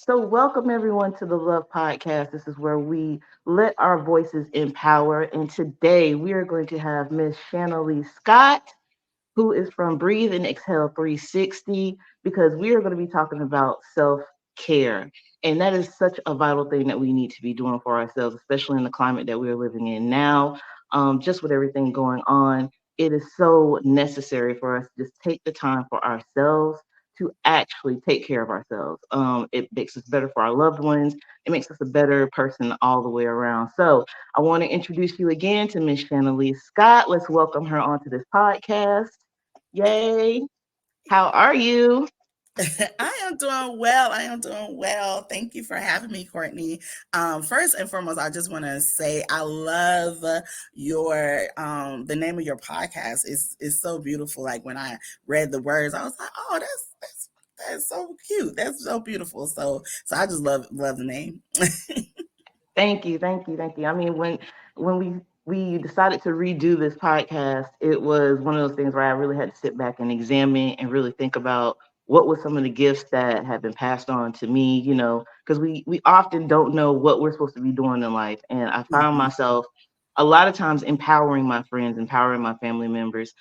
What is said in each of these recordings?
So, welcome everyone to the Love Podcast. This is where we let our voices empower. And today we are going to have Miss Shana-Lee Scott, who is from Breathe and Exhale 360, because we are going to be talking about self care. And that is such a vital thing that we need to be doing for ourselves, especially in the climate that we are living in now. Just with everything going on, it is so necessary for us to just take the time for ourselves to actually take care of ourselves. It makes us better for our loved ones. It makes us a better person all the way around. So I want to introduce you again to Miss Shana-Lee Scott. Let's welcome her onto this podcast. Yay. How are you? I am doing well. I am doing well. Thank you for having me, Courtney. First and foremost, I just want to say I love your the name of your podcast is so beautiful. Like when I read the words, I was like, oh, that's so cute. That's so beautiful. So I just love the name. Thank you, thank you, thank you. I mean, when we decided to redo this podcast, it was one of those things where I really had to sit back and examine and really think about what were some of the gifts that have been passed on to me, because we often don't know what we're supposed to be doing in life. And I found Mhm. myself a lot of times empowering my friends, empowering my family members,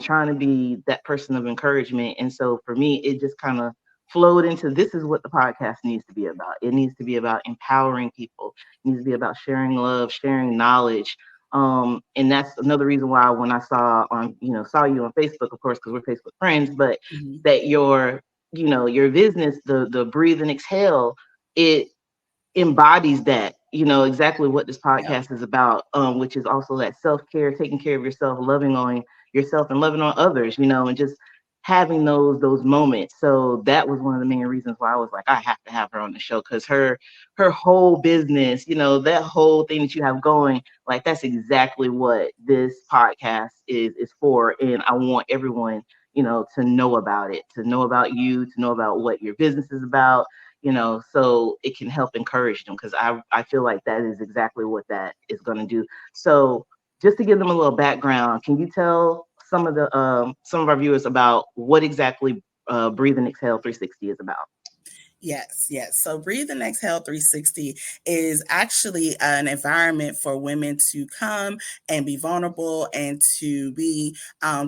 trying to be that person of encouragement. And so for me, it just kind of flowed into this is what the podcast needs to be about. It needs to be about empowering people. It needs to be about sharing love, sharing knowledge. And that's another reason why when I saw you on Facebook, of course, because we're Facebook friends, but Mhm. that your business, the breathe and exhale, it embodies that, exactly what this Yep. podcast is about, which is also that self-care, taking care of yourself, loving on yourself and loving on others, and just having those moments. So that was one of the main reasons why I was like, I have to have her on the show, because her whole business, that whole thing that you have going, like that's exactly what this podcast is for. And I want everyone, to know about it, to know about you, to know about what your business is about, so it can help encourage them, because I feel like that is exactly what that is going to do. So just to give them a little background, can you tell some of our viewers about what exactly Breathe and Exhale 360 is about? Yes, yes. So Breathe and Exhale 360 is actually an environment for women to come and be vulnerable and to be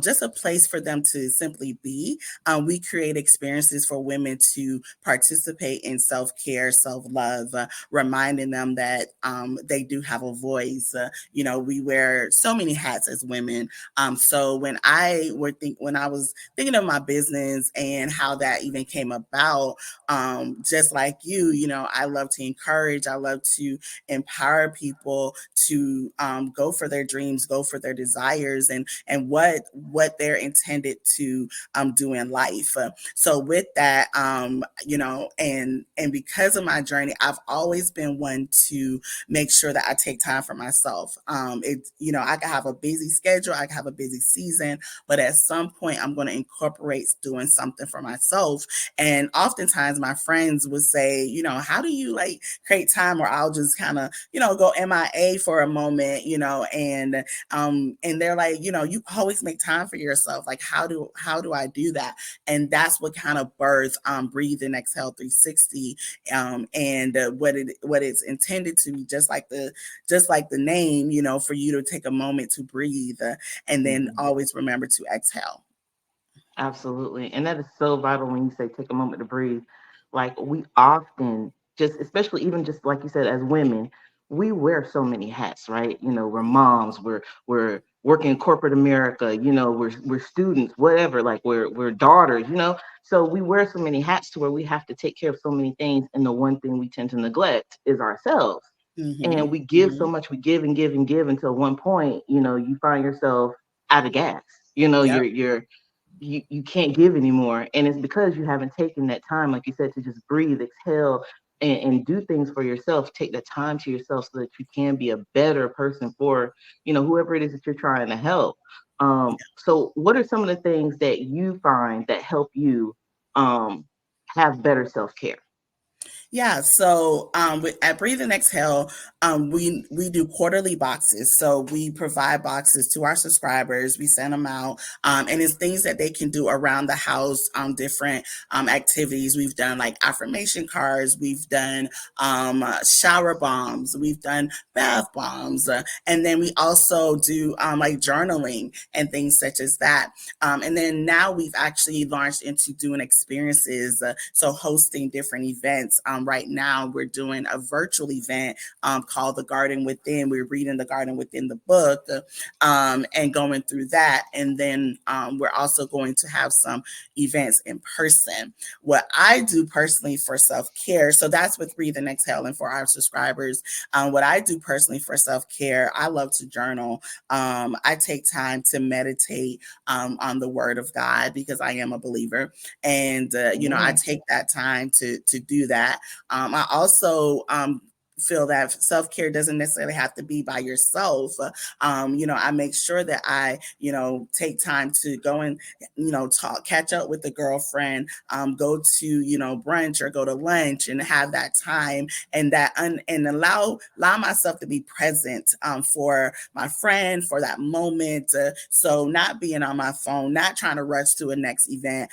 just a place for them to simply be. We create experiences for women to participate in self care, self love, reminding them that they do have a voice. We wear so many hats as women. So when I was thinking of my business and how that even came about, just like I love to encourage, I love to empower people to go for their dreams, go for their desires, and what they're intended to do in life. So with that, and because of my journey, I've always been one to make sure that I take time for myself. I can have a busy schedule, I can have a busy season, but at some point I'm going to incorporate doing something for myself. And oftentimes my friends would say, how do you like create time? Or I'll just kind of, go MIA for a moment, and they're like, you always make time for yourself. Like, how do I do that? And that's what kind of birth Breathe and Exhale 360, and what it's intended to be, just like the name, for you to take a moment to breathe, and then Mhm. always remember to exhale. Absolutely. And that is so vital when you say take a moment to breathe. Like we often just, especially even just like you said, as women, we wear so many hats, right? We're moms, we're working corporate America, we're students, whatever, like we're daughters, So we wear so many hats to where we have to take care of so many things. And the one thing we tend to neglect is ourselves. Mm-hmm. And we give so much, we give and give and give until one point, you find yourself out of gas. Yep. You can't give anymore, and it's because you haven't taken that time, like you said, to just breathe, exhale, and do things for yourself. Take the time to yourself so that you can be a better person for whoever it is that you're trying to help. So what are some of the things that you find that help you um have better self-care? Yeah, so at Breathe and Exhale, we do quarterly boxes. So we provide boxes to our subscribers. We send them out, and it's things that they can do around the house. Different activities. We've done like affirmation cards. We've done shower bombs. We've done bath bombs, and then we also do like journaling and things such as that. And then now we've actually launched into doing experiences, so hosting different events. Right now, we're doing a virtual event called The Garden Within. We're reading The Garden Within the book, and going through that. And then we're also going to have some events in person. What I do personally for self care, so that's with Breathe and Exhale, and for our subscribers, what I do personally for self care, I love to journal. I take time to meditate on the Word of God because I am a believer, and I Amen. take that time to do that. I also feel that self-care doesn't necessarily have to be by yourself. I make sure that I take time to go and talk, catch up with the girlfriend, go to brunch or go to lunch and have that time, and and allow myself to be present for my friend, for that moment. So not being on my phone, not trying to rush to a next event.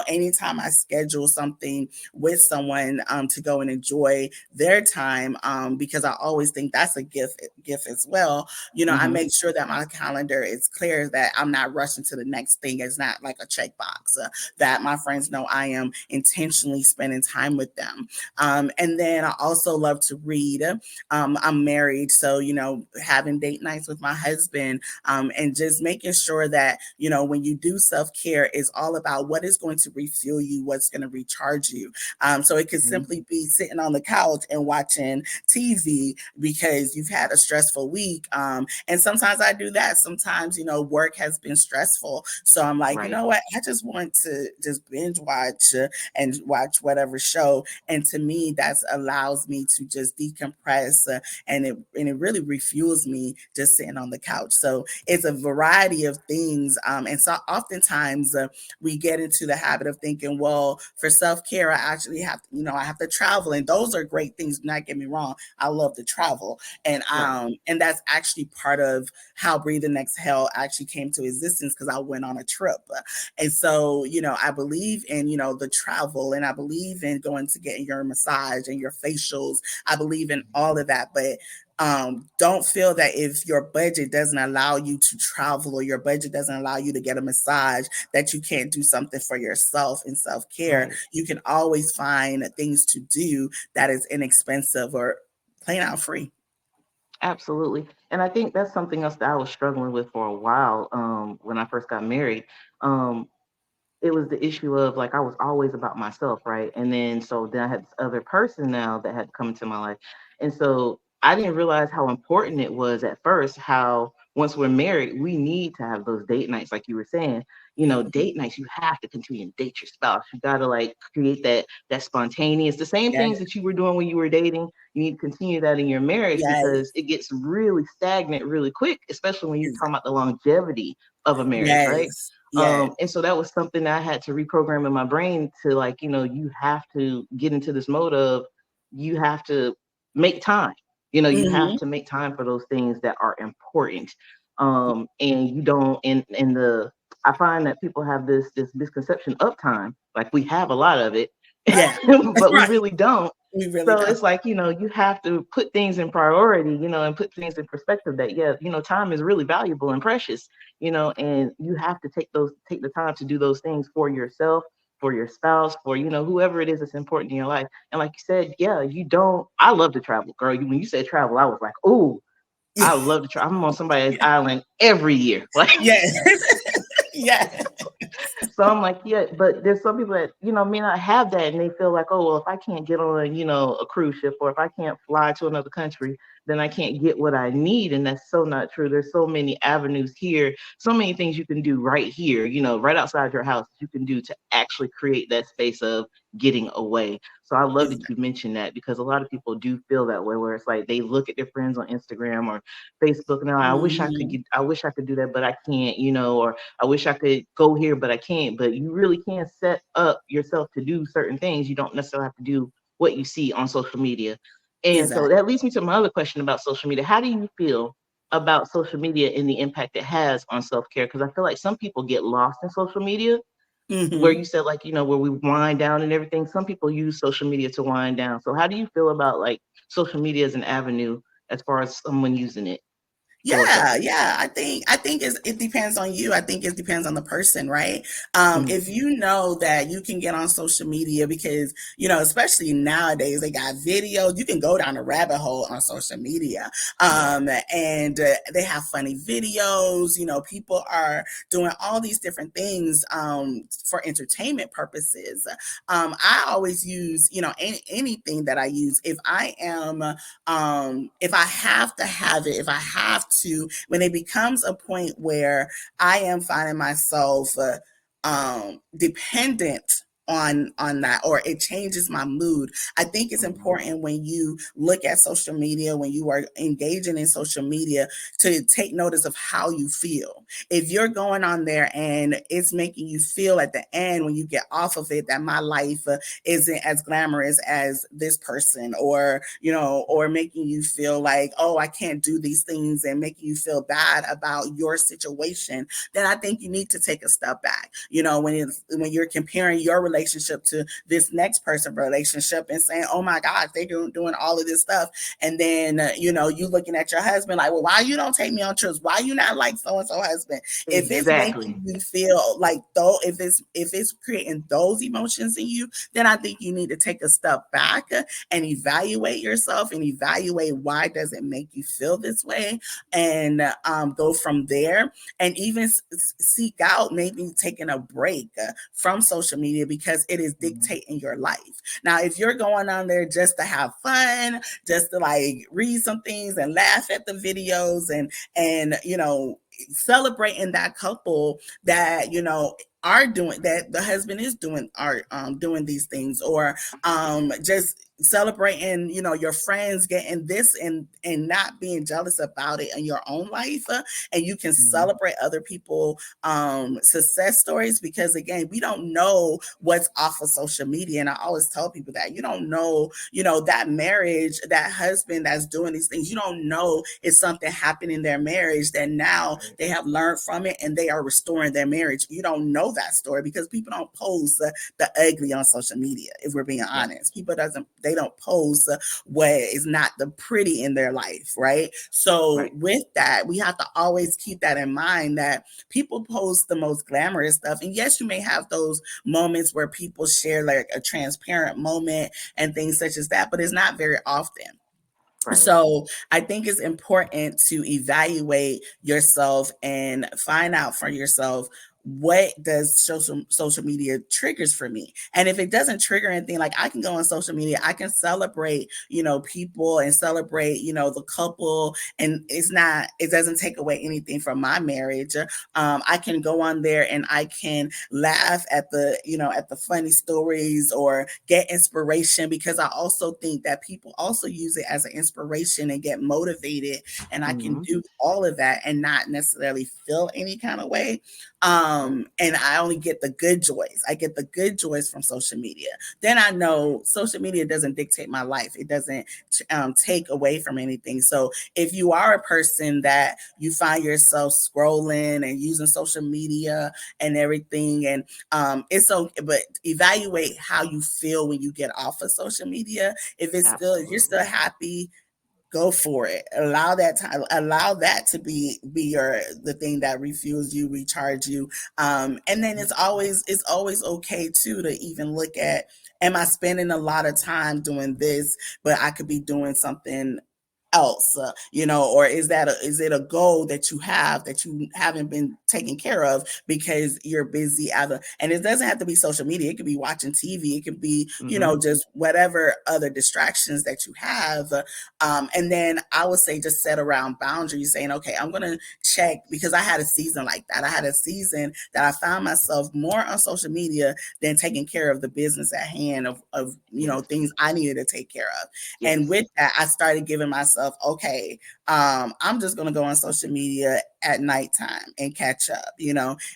Anytime I schedule something with someone to go and enjoy their time, because I always think that's a gift as well. I Hmm. make sure that my calendar is clear, that I'm not rushing to the next thing. It's not like a checkbox, that my friends know I am intentionally spending time with them. And then I also love to read. I'm married, so having date nights with my husband, and just making sure that when you do self-care, it's all about what is going to refuel you, what's going to recharge you. So it could Hmm. simply be sitting on the couch and watching TV because you've had a stressful week. And sometimes I do that. Sometimes, work has been stressful. So I'm like, you Right. know what? I just want to just binge watch, and watch whatever show. And to me, that allows me to just decompress, and it really refuels me just sitting on the couch. So it's a variety of things. And so oftentimes we get into the habit of thinking, well, for self-care, I actually have to, I have to travel. And those are great things. Do not get me wrong. I love to travel. Right. And that's actually part of how Breathe and Exhale actually came to existence, because I went on a trip. And so, I believe in, the travel, and I believe in going to get your massage and your facials. I believe in all of that. But don't feel that if your budget doesn't allow you to travel, or your budget doesn't allow you to get a massage, that you can't do something for yourself in self-care. Right. You can always find things to do that is inexpensive or plain out free. Absolutely. And I think that's something else that I was struggling with for a while, when I first got married. Um, it was the issue of like I was always about myself, right? And then I had this other person now that had come into my life. And so I didn't realize how important it was at first, how once we're married, we need to have those date nights, like you were saying. Mhm. Date nights, you have to continue to date your spouse. You gotta like create that spontaneous, the same Yes, things that you were doing when you were dating. You need to continue that in your marriage because yes, it gets really stagnant really quick, especially when you're ex- talking about the longevity of a marriage, right? yes, yes, And so that was something that I had to reprogram in my brain to like, you have to get into this mode of you have to make time. You have hmm, to make time for those things that are important. And you don't in the I find that people have this misconception of time. Like we have a lot of it, yeah, but we right. really don't. We really So don't. it's like, you have to put things in priority, and put things in perspective that, yeah, time is really valuable and precious, and you have to take the time to do those things for yourself, for your spouse, for, whoever it is that's important in your life. And like you said, yeah, I love to travel, girl. When you said travel, I was like, oh, I love to travel. I'm on somebody's island every year. Like, Yeah, yeah, so I'm like, yeah, but there's some people that, may not have that and they feel like, oh, well, if I can't get on, a cruise ship or if I can't fly to another country, then I can't get what I need. And that's so not true. There's so many avenues here, so many things you can do right here, right outside your house you can do to actually create that space of getting away. So I love that you mentioned that because a lot of people do feel that way where it's like they look at their friends on Instagram or Facebook and they're like, hmm, I wish I could do that, but I can't, or I wish I could go here, but I can't. But you really can set up yourself to do certain things. You don't necessarily have to do what you see on social media. And so Exactly. that leads me to my other question about social media. How do you feel about social media and the impact it has on self-care? Because I feel like some people get lost in social media, where Hmm. you said, like, where we wind down and everything. Some people use social media to wind down. So how do you feel about like social media as an avenue as far as someone using it for Yeah, self-care? yeah. I think it depends on you. I think it depends on the person, right? Mhm. If you know that you can get on social media because, especially nowadays, they got videos. You can go down a rabbit hole on social media, Yeah. and they have funny videos. People are doing all these different things for entertainment purposes. I always use, anything that I use. If I have to have it, if I have to, when it becomes a point where I am finding myself dependent on that, or it changes my mood. I think it's Mhm. important when you look at social media, when you are engaging in social media, to take notice of how you feel. If you're going on there and it's making you feel at the end when you get off of it that my life isn't as glamorous as this person, or making you feel like, oh, I can't do these things, and making you feel bad about your situation, then I think you need to take a step back. When you're comparing your relationship to this next person relationship and saying, oh my God, they're doing all of this stuff, and then you looking at your husband like, well, why you don't take me on trips, why you not like so and so husband? If it's Exactly. making you feel like, though, if it's creating those emotions in you, then I think you need to take a step back and evaluate yourself, and evaluate why does it make you feel this way, and go from there, and even seek out maybe taking a break from social media, because it is Mhm. dictating your life. Now, if you're going on there just to have fun, just to like read some things and laugh at the videos, and celebrating that couple that are doing that, the husband is doing, are doing these things, or just celebrating your friends getting this, and not being jealous about it in your own life, and you can Mhm. celebrate other people success stories, because again, we don't know what's off of social media. And I always tell people that you don't know, that marriage, that husband that's doing these things, you don't know if something happened in their marriage that now Right. they have learned from it and they are restoring their marriage. You don't know that story, because people don't post the ugly on social media. If we're being Yeah. honest, they don't post what is not the pretty in their life, right? So Right. with that, we have to always keep that in mind, that people post the most glamorous stuff. And yes, you may have those moments where people share like a transparent moment and things such as that, but it's not very often. Right. So I think it's important to evaluate yourself and find out for yourself, what does social media triggers for me. And if it doesn't trigger anything, like, I can go on social media, I can celebrate people, and celebrate the couple, and it doesn't take away anything from my marriage. I can go on there and I can laugh at the funny stories, or get inspiration, because I also think that people also use it as an inspiration and get motivated, and I can Mhm. do all of that and not necessarily feel any kind of way. Right. And I only get the good joys. I get the good joys from social media. Then I know social media doesn't dictate my life. It doesn't take away from anything. So if you are a person that you find yourself scrolling and using social media and everything, and it's okay, but evaluate how you feel when you get off of social media. If you're still Absolutely. happy, go for it. Allow that to be the thing that refuels you, recharge you. And then Mhm. it's always okay too to even look at, am I spending a lot of time doing this, but I could be doing something else, or is it a goal that you have that you haven't been taking care of because you're busy either? And it doesn't have to be social media. It could be watching TV. It could be, Mhm. just whatever other distractions that you have. And then I would say, just set around boundaries, saying, okay, I'm going to check, because I had a season like that. I had a season that I found myself more on social media than taking care of the business at hand, of Yes. things I needed to take care of. And Yes. with that, I started giving myself, okay, I'm just going to go on social media at nighttime and catch up,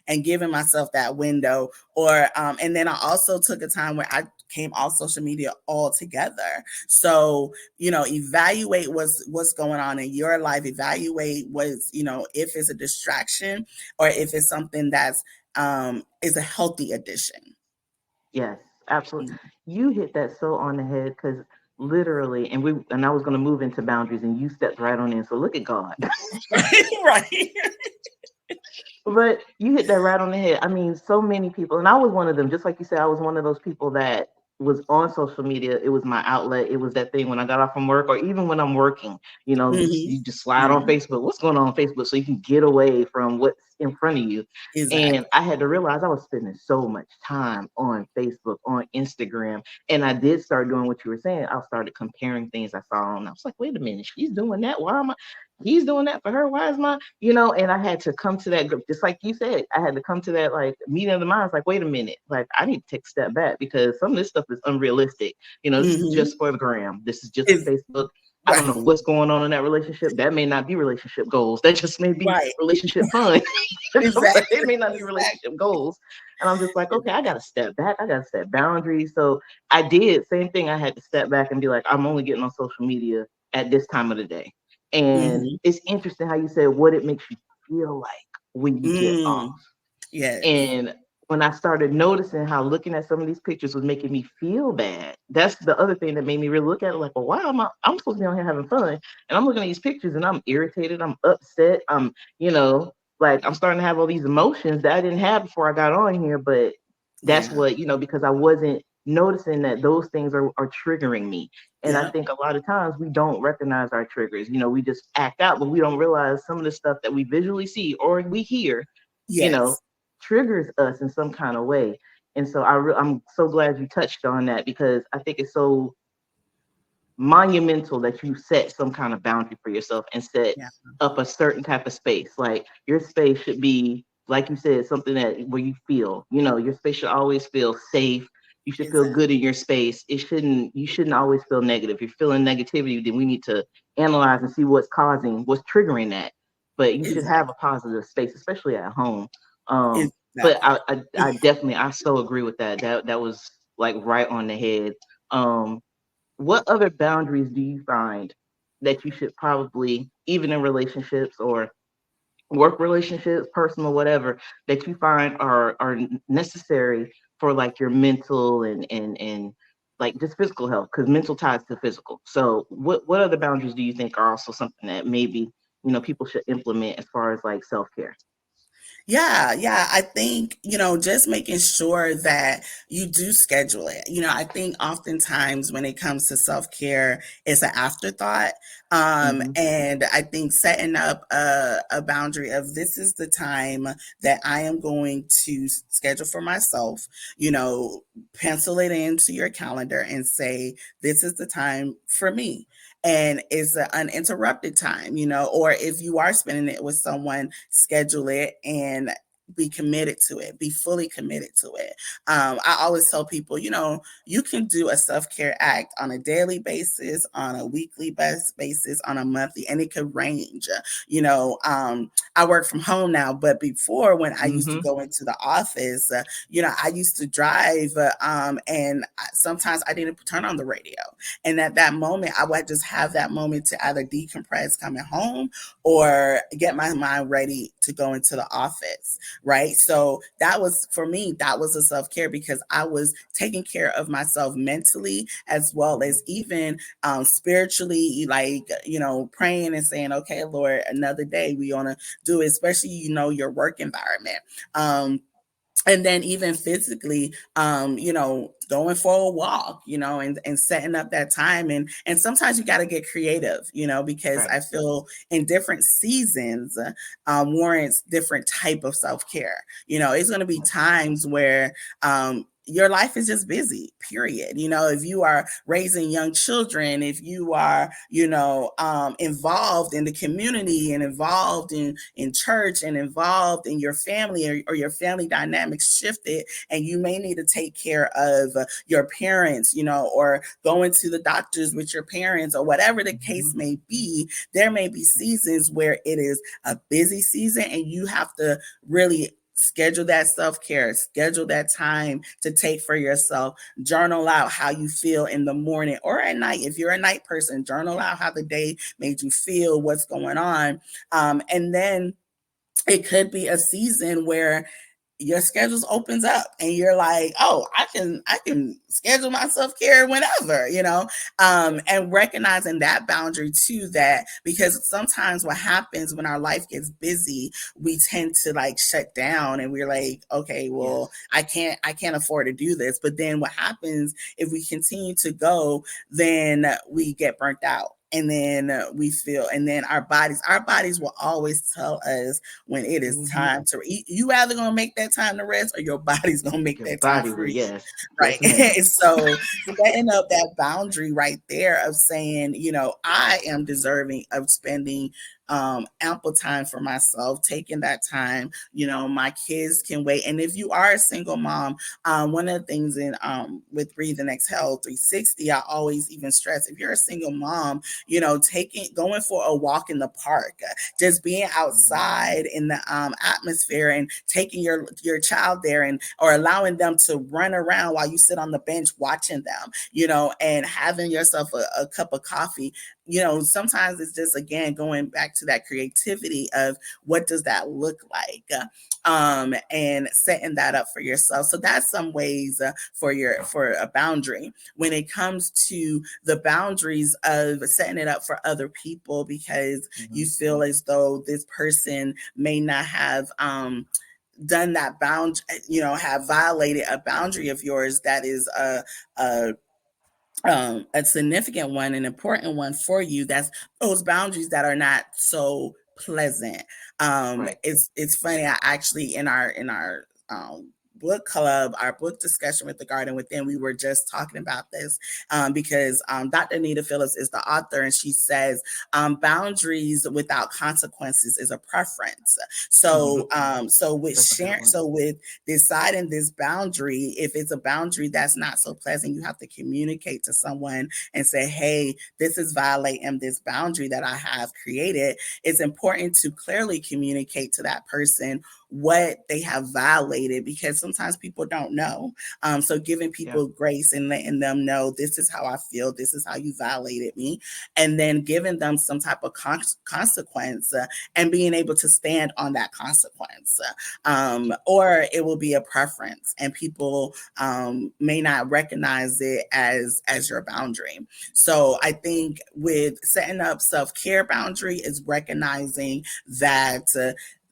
and giving myself that window. And then I also took a time where I came off social media altogether. So, evaluate what's going on in your life, evaluate what's, if it's a distraction or if it's something that's is a healthy addition. Yes, absolutely. You hit that so on the head because literally, and I was going to move into boundaries, and you stepped right on in. So look at God. Right. But you hit that right on the head. I mean, so many people, and I was one of them. Just like you said, I was one of those people that was on social media. It was my outlet. It was that thing when I got off from work, or even when I'm working. Hmm. You just slide on Hmm. Facebook. What's going on Facebook, so you can get away from what's in front of you. And Exactly. I had to realize I was spending so much time on Facebook, on Instagram, and I did start doing what you were saying. I started comparing things I saw, and I was like, wait a minute, she's doing that. Why am I? He's doing that for her. Why is my, and I had to come to that, just like you said, I had to come to that like meeting of the minds, like, wait a minute, like I need to take a step back because some of this stuff is unrealistic. This is Hmm. just for the gram. This is just for Is Facebook. I don't right. know what's going on in that relationship. That may not be relationship goals. That just may be Right. relationship fun. But Exactly. it may not be Exactly. relationship goals. And I'm just like, okay, I got to step back. I got to set boundaries. So I did, same thing. I had to step back and be like, I'm only getting on social media at this time of the day. And Hmm. it's interesting how you said what it makes you feel like when you get off. Mm. Yes. And when I started noticing how looking at some of these pictures was making me feel bad, that's the other thing that made me really look at it like, well, why am I'm supposed to be on here having fun. And I'm looking at these pictures and I'm irritated, I'm upset, you know, like I'm starting to have all these emotions that I didn't have before I got on here. But that's Yeah. what, because I wasn't noticing that those things are triggering me. And I Yep. think a lot of times we don't recognize our triggers. We just act out, but we don't realize some of the stuff that we visually see or we hear, you know, Yes. triggers us in some kind of way. And so I'm so glad you touched on that because I think it's so monumental that you set some kind of boundary for yourself and set Yeah. up a certain type of space. Like your space should be, like you said, something that where you feel, your space should always feel safe. You should feel Exactly. good in your space. You shouldn't always feel negative. If you're feeling negativity, then we need to analyze and see what's triggering that. But you should have a Exactly. positive space, especially at home. Um, but Exactly. I definitely I so agree with that. That was like right on the head. Um, what other boundaries do you find that you should probably, even in relationships or work relationships, personal, whatever, that you find are necessary for like your mental and like just physical health? Because mental ties to physical. So what other boundaries do you think are also something that maybe people should implement as far as like self-care? Yeah, yeah. I think, just making sure that you do schedule it. I think oftentimes when it comes to self care, it's an afterthought. Hmm. And I think setting up a boundary of this is the time that I am going to schedule for myself, you know, pencil it into your calendar and say, this is the time for me. And it's an uninterrupted time, or if you are spending it with someone, schedule it and be committed to it, be fully committed to it. I always tell people, you can do a self care act on a daily basis, on a weekly basis, on a monthly, and it could range. I work from home now, but before when I used to Hmm. go into the office, I used to drive, and sometimes I didn't turn on the radio. And at that moment, I would just have that moment to either decompress coming home or get my mind ready to go into the office, right? So that was for me, that was a self care because I was taking care of myself mentally as well as even spiritually, like, praying and saying, okay, Lord, another day we want to do it, especially, your work environment. And then even physically, going for a walk, and setting up that time. And sometimes you got to get creative, because Right. I feel in different seasons warrants different type of self-care. It's going to be times where your life is just busy, period. If you are raising young children, if you are, involved in the community and involved in church and involved in your family, or your family dynamics shifted, and you may need to take care of your parents, or going to the doctors with your parents, or whatever the case Hmm. may be. There may be seasons where it is a busy season and you have to really schedule that self-care, schedule that time to take for yourself, journal out how you feel in the morning or at night. If you're a night person, journal out how the day made you feel, what's going on. And then it could be a season where your schedules opens up and you're like, oh, I can schedule my self-care whenever, and recognizing that boundary too, that because sometimes what happens when our life gets busy, we tend to like shut down and we're like, okay, well, Yes. I can't afford to do this. But then what happens if we continue to go, then we get burnt out, and then we feel, and then our bodies will always tell us when it is Hmm. time to eat. You either gonna make that time to rest or your body's gonna make Your that time body for will, you. yes. Right. Yes, ma'am. And so setting up that boundary right there of saying, I am deserving of spending ample time for myself, taking that time. My kids can wait. And if you are a single mom, one of the things in with Breathe and Exhale 360, I always even stress, if you're a single mom, going for a walk in the park, just being Mhm. outside in the atmosphere and taking your child there, and or allowing them to run around while you sit on the bench watching them, and having yourself a cup of coffee. Sometimes it's just, again, going back to that creativity of what does that look like, and setting that up for yourself. So that's some ways for a boundary. When it comes to the boundaries of setting it up for other people, because you Mhm. feel as though this person may not have done that bound, have violated a boundary of yours that is a a significant one, an important one for you. That's those boundaries that are not so pleasant. Right. It's funny. I actually, in our book club, our book discussion with the Garden Within, we were just talking about this, because Dr. Anita Phillips is the author, and she says boundaries without consequences is a preference. Hmm. That's a good one. So with deciding this boundary, if it's a boundary that's not so pleasant, you have to communicate to someone and say, hey, this is violating this boundary that I have created. It's important to clearly communicate to that person what they have violated, because sometimes people don't know. So giving Yeah. people grace and letting them know, this is how I feel, this is how you violated me, and then giving them some type of consequence, and being able to stand on that consequence. Or it will be a preference, and people may not recognize it as your boundary. So I think with setting up self-care boundary is recognizing that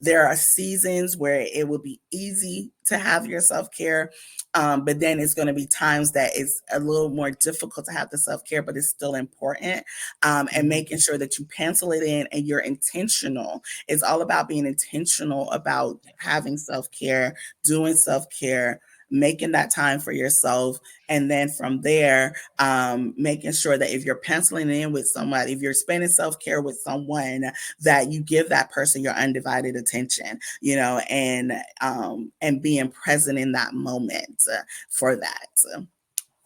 there are seasons where it will be easy to have your self-care, but then it's going to be times that it's a little more difficult to have the self-care, but it's still important. And Hmm. making sure that you pencil it in and you're intentional. It's all about being intentional about having self-care, doing self-care, making that time for yourself. And then from there, making sure that if you're penciling in with somebody, if you're spending self-care with someone, that you give that person your undivided attention, and being present in that moment for that.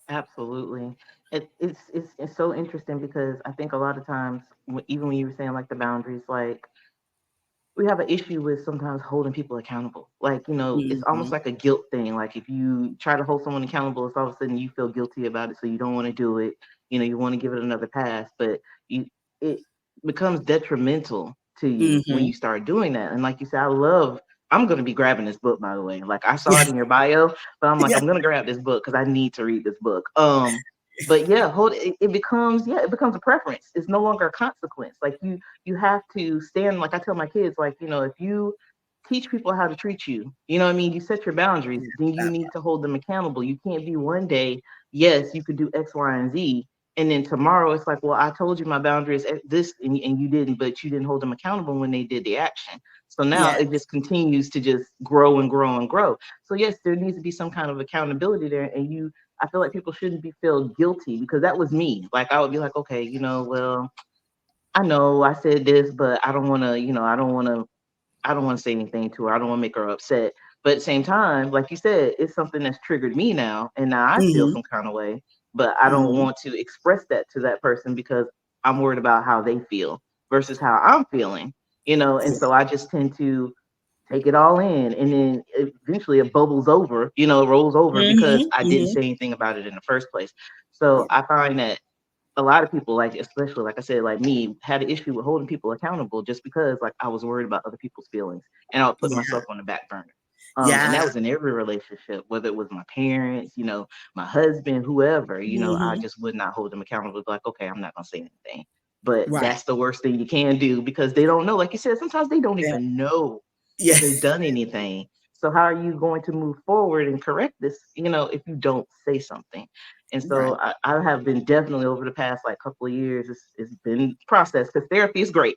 Absolutely. It's so interesting because I think a lot of times, even when you were saying like the boundaries, like we have an issue with sometimes holding people accountable. Like, it's almost Hmm. like a guilt thing. Like if you try to hold someone accountable, it's all of a sudden you feel guilty about it, so you don't want to do it. You want to give it another pass, but you it becomes detrimental to you when Hmm. you start doing that. And like you said, I'm gonna be grabbing this book, by the way. Like I saw Yeah. it in your bio, but I'm like, Yeah. I'm gonna grab this book because I need to read this book. But yeah, it becomes a preference. It's no longer a consequence. Like you have to stand, like I tell my kids, like, if you teach people how to treat you, you know what I mean, you set your boundaries, then you need to hold them accountable. You can't be one day, yes, you could do X, Y, and Z, and then tomorrow it's like, well, I told you my boundary is at this, and you didn't, but you didn't hold them accountable when they did the action. So now Yeah. it just continues to just grow and grow and grow. So yes, there needs to be some kind of accountability there, and I feel like people shouldn't be feel guilty, because that was me. Like I would be like, okay, well, I know I said this, but I don't want to, I don't want to say anything to her. I don't want to make her upset. But at the same time, like you said, it's something that's triggered me now, and now I feel Hmm. some kind of way. But I don't Hmm. want to express that to that person because I'm worried about how they feel versus how I'm feeling. And so I just tend to take it all in, and then eventually it bubbles over, rolls over because Mm-hmm. I didn't Mm-hmm. say anything about it in the first place. So Yeah. I find that a lot of people, like especially like I said, like me, had an issue with holding people accountable just because like I was worried about other people's feelings, and I would put Yeah. myself on the back burner. And Yeah. that was in every relationship, whether it was my parents, my husband, whoever, I Mm-hmm. just would not hold them accountable. Like, okay, I'm not gonna say anything. But Right. that's the worst thing you can do because they don't know. Like you said, sometimes they don't Yeah. even know Yeah. if they've done anything. So how are you going to move forward and correct this, if you don't say something? And Right. so I have been definitely over the past like couple of years, it's been processed because therapy is great.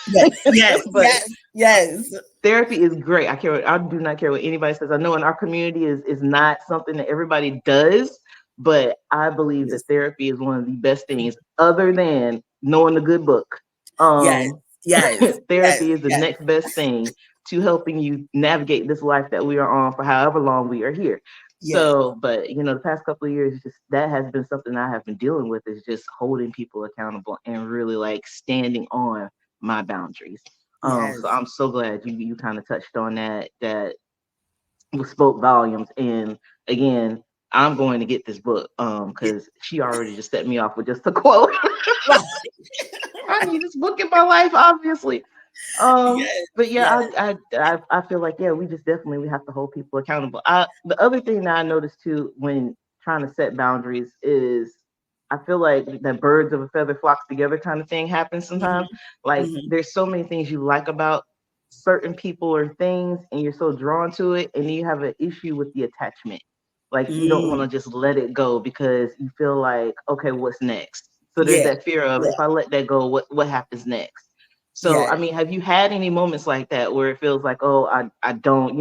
Yes. Yes. But Yes. Yes. therapy is great. I do not care what anybody says. I know in our community is not something that everybody does, but I believe Yes. that therapy is one of the best things other than knowing a good book. Yes. Um Yes. Yes. Therapy is the Yes. next best thing to helping you navigate this life that we are on for however long we are here. Yes. So, but the past couple of years, just that has been something I have been dealing with is just holding people accountable and really like standing on my boundaries. So Yes. I'm so glad you kind of touched on that spoke volumes. And again, I'm going to get this book Yes. because she already just set me off with just a quote. Right. I need this book in my life, obviously. Yes. But yeah, Yes. I feel like yeah, we just definitely we have to hold people accountable. The other thing that I noticed too when trying to set boundaries is I feel like that birds of a feather flocks together kind of thing happens sometimes. Mm-hmm. Like Mm-hmm. there's so many things you like about certain people or things, and you're so drawn to it, and then you have an issue with the attachment. Like you don't want Mm. to just let it go because you feel like okay, what's next? So there's Yeah. that fear of Yeah. if I let that go, what happens next? So, Yeah. I mean, have you had any moments like that where it feels like, oh, I don't,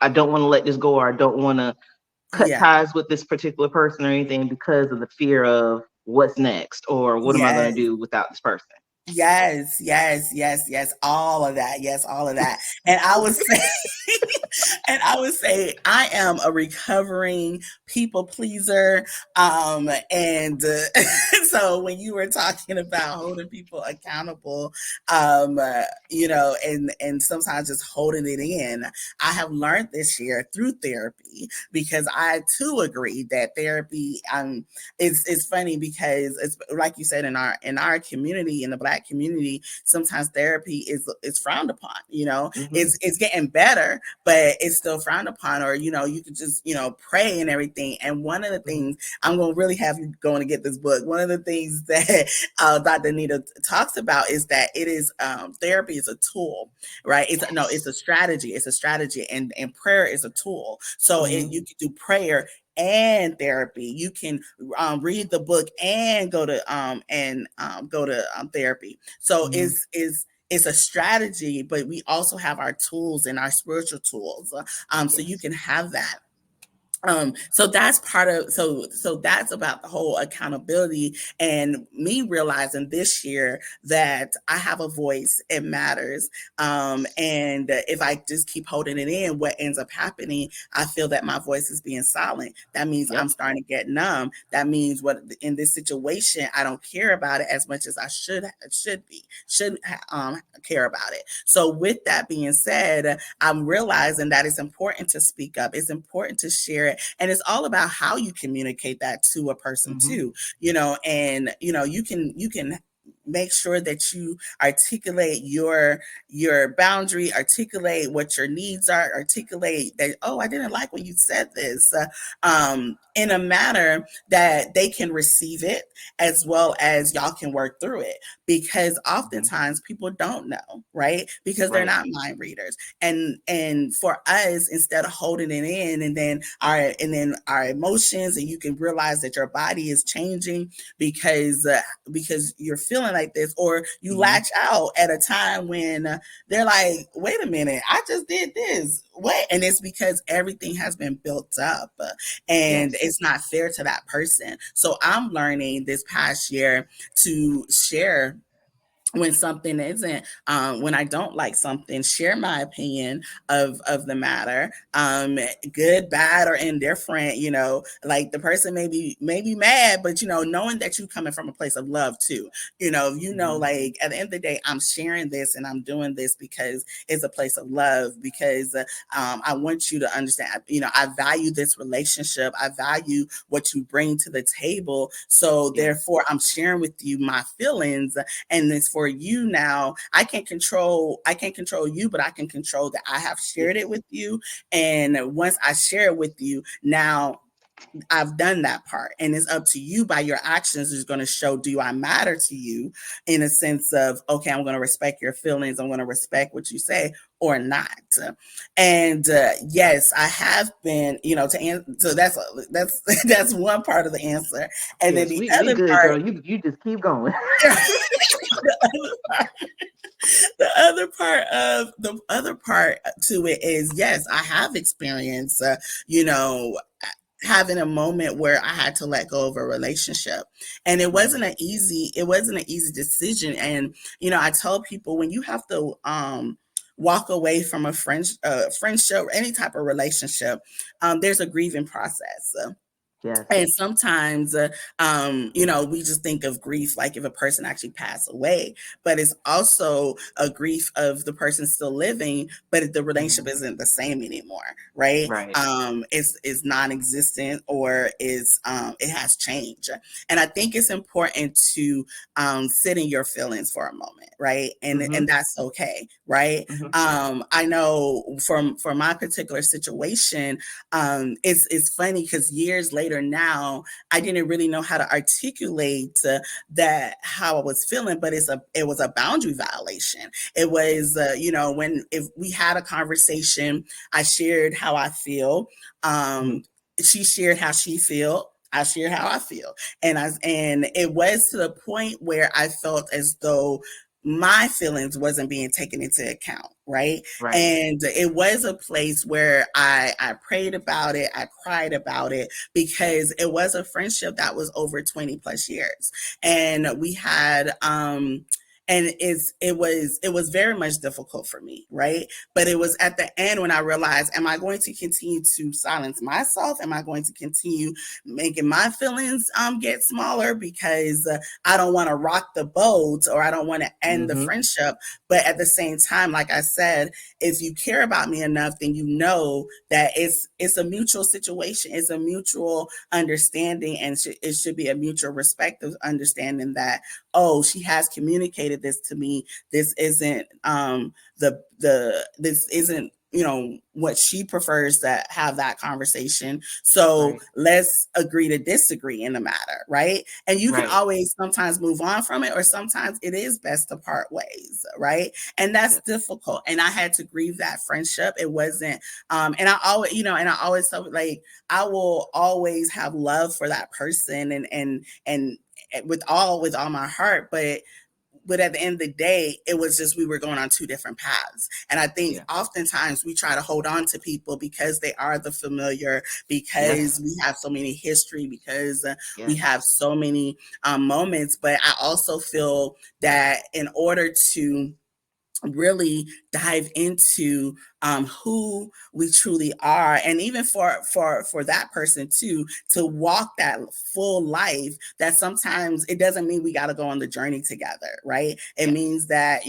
I don't want to let this go or I don't want to cut Yeah. ties with this particular person or anything because of the fear of what's next or what am I going to Yes. do without this person? Yes, yes, yes, yes, all of that. Yes, all of that. And I would say, and I would say, I am a recovering people pleaser. And so when you were talking about holding people accountable, and sometimes just holding it in, I have learned this year through therapy because I too agree that therapy, it's funny because it's like you said in our community, in the Black community, sometimes therapy is frowned upon. Hmm. It's getting better, but it's still frowned upon. Or you could just pray and everything. And one of the Hmm. things, I'm going to really have you going to get this book. One of the things that Dr. Anita talks about is that it is therapy is a tool, right? It's a Yes. strategy. It's a strategy, and prayer is a tool. So Hmm. you can do prayer and therapy. You can read the book and go to therapy. So Hmm. it's a strategy, but we also have our tools and our spiritual tools. So you Yes. can have that. So that's part of, so that's about the whole accountability, and me realizing this year that I have a voice, it matters. And if I just keep holding it in, what ends up happening, I feel that my voice is being silent. That means I'm Yep. starting to get numb. That means what in this situation I don't care about it as much as I should care about it. So with that being said, I'm realizing that it's important to speak up. It's important to share it. And it's all about how you communicate that to a person Hmm. too, and you can make sure that you articulate your boundary, articulate what your needs are, articulate that, oh, I didn't like when you said this, in a manner that they can receive it, as well as y'all can work through it. Because Hmm. oftentimes people don't know, right? Because they're Right. not mind readers. And for us, instead of holding it in, and then our emotions, and you can realize that your body is changing because you're feeling like this, or you Hmm. latch out at a time when they're like, wait a minute, I just did this, what? And it's because everything has been built up, and Yes. it's not fair to that person. So I'm learning this past year to share when something isn't, when I don't like something, share my opinion of the matter, good, bad, or indifferent. Like the person may be mad, but knowing that you coming from a place of love too. Mhm. Like at the end of the day, I'm sharing this and I'm doing this because it's a place of love, because I want you to understand, I value this relationship, I value what you bring to the table, so Yeah. therefore I'm sharing with you my feelings. And it's for you now. I can't control you, but I can control that I have shared it Yes. with you. And once I share it with you, now I've done that part. And it's up to you, by your actions is going to show, do I matter to you, in a sense of, okay, I'm going to respect your feelings, I'm going to respect what you say, or not. And yes, I have been, so that's that's one part of the answer. And then Yes. the We other good, part girl. You just keep going. the other part the other part to it is, yes, I have experienced you know having a moment where I had to let go of a relationship, and it Mhm. wasn't an easy decision. And I tell people, when you have to walk away from a friendship or any type of relationship, there's a grieving process. Yes. And sometimes we just think of grief like if a person actually passed away, but it's also a grief of the person still living, but the relationship Mhm. isn't the same anymore, right? Right. It's non-existent, or is it has changed. And I think it's important to sit in your feelings for a moment, right? And Mhm. that's okay, right? Mhm. I know from my particular situation, it's funny because years later now, I didn't really know how to articulate that how I was feeling, but it was a boundary violation. It Yeah. was when if we had a conversation, I shared how I feel. Mhm. Um, she shared how she feel. I shared how I feel, and it was to the point where I felt as though my feelings wasn't being taken into account, right? Right. And it was a place where I prayed about it, I cried about it, because it was a friendship that was over 20 plus years. And we had and it was very much difficult for me, right? But it was at the end when I realized, am I going to continue to silence myself? Am I going to continue making my feelings get smaller because I don't want to rock the boat, or I don't want to end the Mhm. friendship? But at the same time, like I said, if you care about me enough, then you know that it's a mutual situation, it's a mutual understanding, and it should be a mutual respect of understanding that, oh, she has communicated this to me. This isn't this isn't what she prefers to have that conversation, so Right. let's agree to disagree in the matter, right? And you can Right. always sometimes move on from it, or sometimes it is best to part ways, right? And that's Yes. difficult, and I had to grieve that friendship. It wasn't and I always felt like I will always have love for that person, and with all my heart, but at the end of the day, it was just we were going on two different paths. And I think Yeah. oftentimes we try to hold on to people because they are the familiar, Yes. because we have so many history, because we Yes. have so many moments. But I also feel that in order to really dive into who we truly are, and even for that person too, to walk that full life, that sometimes it doesn't mean we got to go on the journey together, right? It Yeah. means that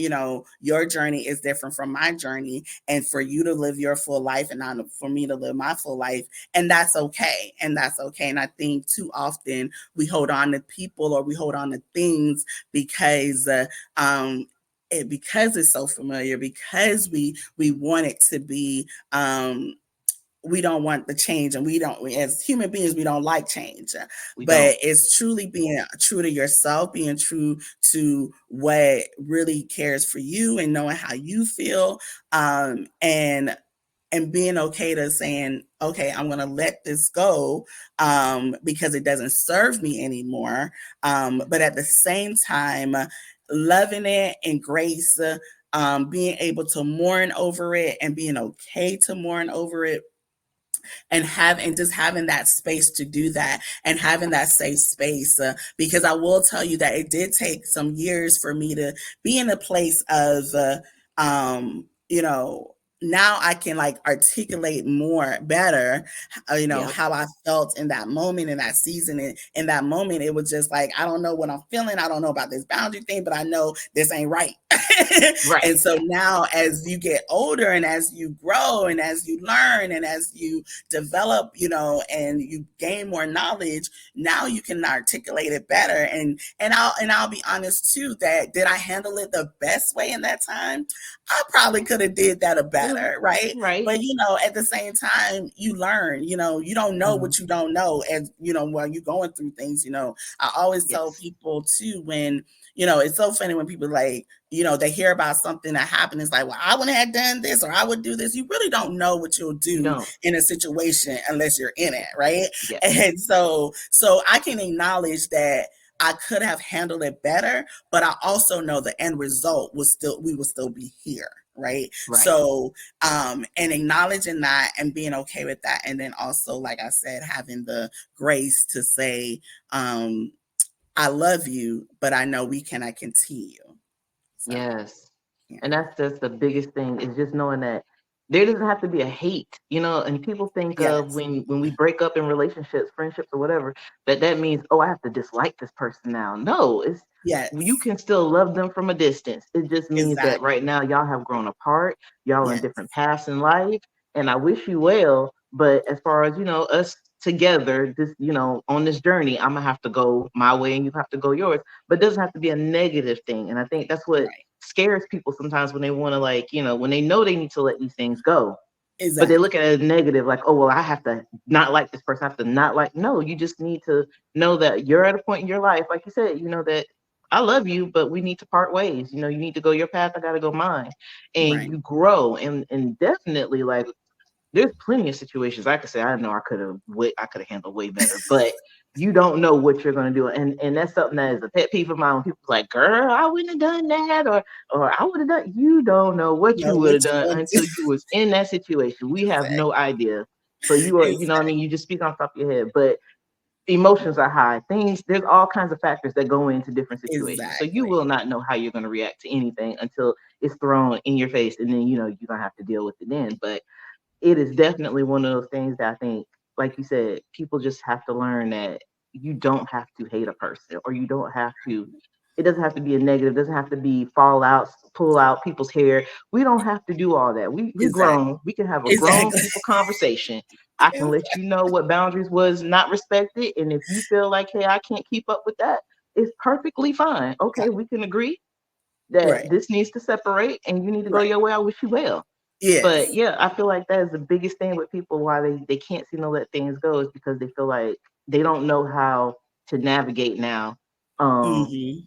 your journey is different from my journey, and for you to live your full life and not for me to live my full life, and that's okay, and I think too often we hold on to people, or we hold on to things because because it's so familiar, because we want it to be we don't want the change, and we don't, as human beings, we don't like change. We don't. But it's truly being true to yourself, being true to what really cares for you, and knowing how you feel, and being okay to saying, okay, I'm going to let this go because it doesn't serve me anymore. But at the same time, loving it in grace, being able to mourn over it, and being okay to mourn over it, and just having that space to do that, and having that safe space, because I will tell you that it did take some years for me to be in a place of you know, now I can like articulate more better, you know, Yep. how I felt in that moment, in that season. And in that moment, it was just like, I don't know what I'm feeling. I don't know about this boundary thing, but I know this ain't right. Right. And so now, as you get older and as you grow and as you learn and as you develop, you know, and you gain more knowledge, now you can articulate it better. And I'll be honest too, that did I handle it the best way in that time? I probably could have did that a Mm, better, right? right. But you know, at the same time, you learn. You know, you don't know Hmm. what you don't know, as you know, while you're going through things. You know, I always tell Yes. people too, when you know, it's so funny when people like, you know, they hear about something that happened. It's like, well, I wouldn't have done this or I would do this. You really don't know what you'll You do don't. in a situation unless you're in it, right? Yes. And so I can acknowledge that I could have handled it better, but I also know the end result was still, we will still be here, right? Right. So and acknowledging that and being okay with that, and then also, like I said, having the grace to say, um I love you, but I know we cannot continue. So Yes. yeah. And that's just the biggest thing is just knowing that there doesn't have to be a hate, and people think of Yes. when we break up in relationships, friendships or whatever, that means, oh, I have to dislike this person now. No, it's you Yes. can still love them from a distance. It just means that Exactly. right now y'all have grown apart, y'all are in Yes. different paths in life, and I wish you well, but as far as, us together, this, on this journey, I'm gonna have to go my way and you have to go yours. But it doesn't have to be a negative thing. And I think that's what Right. scares people sometimes when they want to, like, when they know they need to let these things go, but they look Exactly. at it negative, like, oh well, I have to not like this person, I have to not like. No, you just need to know that you're at a point in your life, like you said, that I love you, but we need to part ways. You need to go your path, I gotta go mine. And Right. you grow, and definitely, like, there's plenty of situations I could say I know I could have handled way better, but you don't know what you're gonna do, and that's something that is a pet peeve of mine when people's like, "Girl, I wouldn't have done that," or "I would have done." You don't know what Know you would what have you done want to until you was in that situation. We have exactly. no idea. So you are, what I Exactly. mean, you just speak off the top of your head, but emotions are high. There's all kinds of factors that go into different situations. So you Exactly. will not know how you're gonna react to anything until it's thrown in your face, and then you're gonna have to deal with it then. But it is definitely one of those things that I think, like you said, people just have to learn that you don't have to hate a person, or you don't have to. It doesn't have to be a negative. It doesn't have to be fallouts, pull out people's hair. We don't have to do all that. We Exactly. grown. We can have a grown Exactly. people conversation. I can let you know what boundaries was not respected, and if you feel like, hey, I can't keep up with that, it's perfectly fine. Okay, we can agree that Right. this needs to separate, and you need to go Right. your way. I wish you well. But Yes. yeah, I feel like that is the biggest thing with people, why they can't seem to let things go, is because they feel like they don't know how to navigate now, Hmm.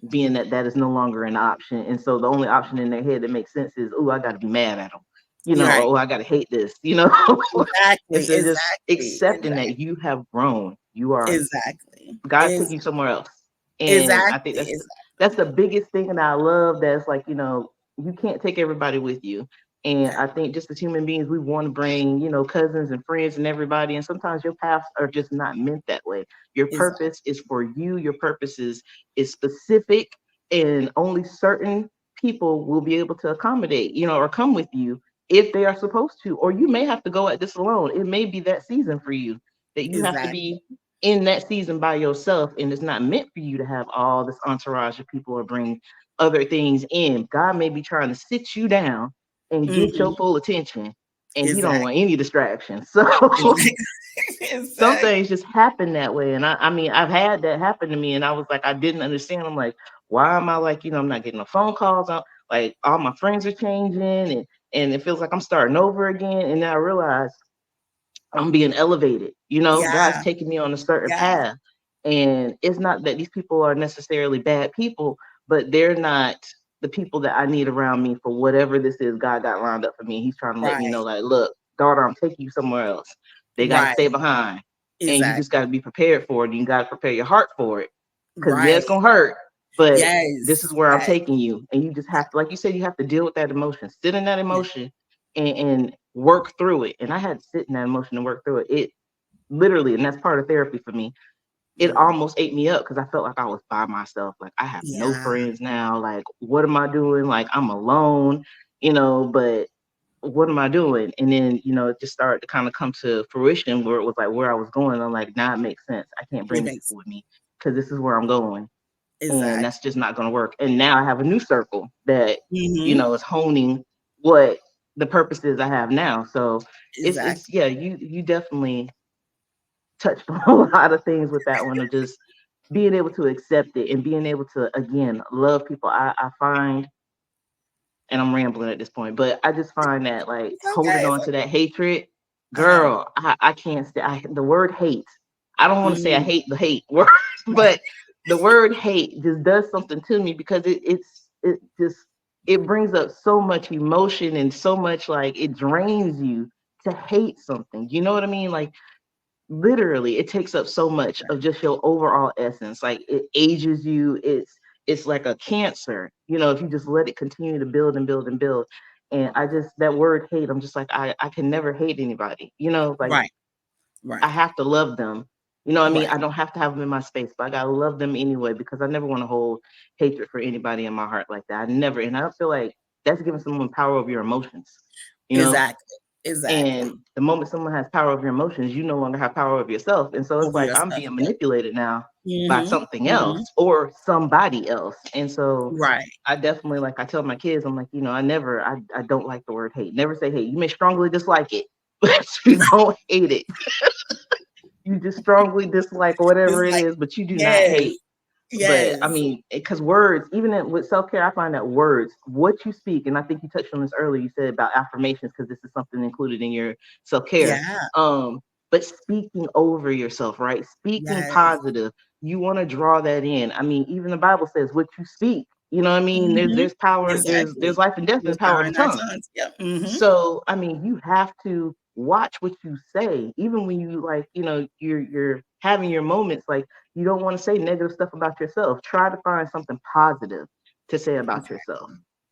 being that that is no longer an option. And so the only option in their head that makes sense is, oh, I got to be mad at them, or Right. oh, I got to hate this. Exactly. Instead of just Exactly. accepting Exactly. that you have grown, Exactly. God's Is taking you somewhere else. And I think exactly. that's the biggest thing that I love. That's like, you can't take everybody with you. And Exactly. I think just as human beings, we want to bring, cousins and friends and everybody. And sometimes your paths are just not meant that way. Your Exactly. purpose is for you. Your purpose is specific, and only certain people will be able to accommodate, or come with you if they are supposed to. Or you may have to go at this alone. It may be that season for you that you have to Exactly. be in that season by yourself, and it's not meant for you to have all this entourage of people or bring other things in. God may be trying to sit you down and get your Hmm. full attention, and he don't Exactly. want any distractions. So some Exactly. things just happen that way. And I mean, I've had that happen to me, and I was like, I didn't understand. I'm like, why am I, like, I'm not getting no phone calls, like, all my friends are changing, and it feels like I'm starting over again. And then I realized I'm being elevated. God's Yeah. taking me on a certain Yeah. path. And it's not that these people are necessarily bad people, but they're not the people that I need around me for whatever this is God got lined up for me. He's trying to let me know, Right. like, look, daughter, I'm taking you somewhere else. They got to stay Right. behind. And you just got Exactly. to be prepared for it. You got to prepare your heart for it. Because, yeah, Right. it's going to hurt, but this is Yes. where I'm Yes. taking you. And you just have to, like you said, you have to deal with that emotion, sit in that Yeah. emotion, and work through it. And I had to sit in that emotion and work through it. It literally, and that's part of therapy for me, it Mm. almost ate me up because I felt like I was by myself. Like I have no Yeah. friends now. Like, what am I doing? Like I'm alone, but what am I doing? And then, it just started to kind of come to fruition where it was like where I was going. I'm like, nah, it makes sense. I can't It bring the makes people with me because this is where I'm going. And exact. that's just not going to work. And now I have a new circle that, Mm-hmm. is honing what the purpose is I have now. So it's Exactly. yeah, you definitely touched on a lot of things with that one of just being able to accept it and being able to again love people. I find, and I'm rambling at this point, but I just find that like It's holding okay. It's on to okay. that hatred, Uh-huh. girl, I can't stay. The word hate, I don't want to say I Mm. hate the hate word, but the word hate just does something to me because it just it brings up so much emotion and so much like it drains you to hate something. You know what I mean? Like literally it takes up so much of just your overall essence. Like it ages you. It's like a cancer, if you just let it continue to build and build and build. And I just, that word hate, I'm just like, I can never hate anybody, like Right. I Right. have to love them. You know what I mean? Right. I don't have to have them in my space, but I gotta love them anyway because I never want to hold hatred for anybody in my heart like that. I never, and I feel like that's giving someone power over your emotions, you know Exactly. Exactly. and the moment someone has power over your emotions, you no longer have power over yourself. And so it's Over like your I'm stuff. being Yeah. manipulated now by Mm-hmm. something else Mm-hmm. or somebody else. And so Right. I definitely, like I tell my kids, I'm like, I don't like the word hate. Never say hate. You may strongly dislike it, but you don't hate it. You just strongly dislike It's whatever it like, is, but you do not yes. hate. But I Yes. mean, because words, even with self care, I find that words, what you speak, and I think you touched on this earlier. You said about affirmations because this is something included in your self care. Yeah. But speaking over yourself, right? Speaking Yes. positive. You want to draw that in. I mean, even the Bible says what you speak. You know what I mean? There's Mm-hmm. there's power. There's Exactly. life and death in There's the power power of the in our tongue. tongues. Yep. Mm-hmm. So, I mean, you have to watch what you say, even when you like, you're having your moments. Like, you don't want to say negative stuff about yourself. Try to find something positive to say about yourself.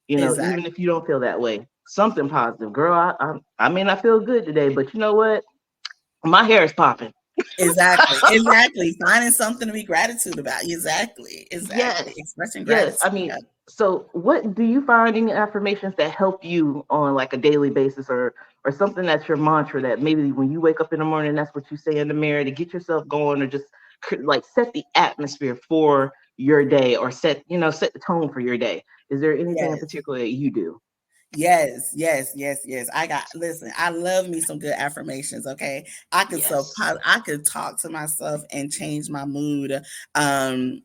Exactly. Even Exactly. if you don't feel that way, something positive. Girl, I may not feel good today, but you know what? My hair is popping. Exactly. Exactly. Finding something to be gratitude about. Exactly. Yes. Exactly. Expressing Yes. I gratitude. mean, Yeah. so what do you find any affirmations that help you on like a daily basis or something that's your mantra that maybe when you wake up in the morning, that's what you say in the mirror to get yourself going or just like set the atmosphere for your day or set the tone for your day. Is there anything in Yes. particular that you do? Yes, yes, yes, yes. Listen, I love me some good affirmations, okay? Yes. I could talk to myself and change my mood. Um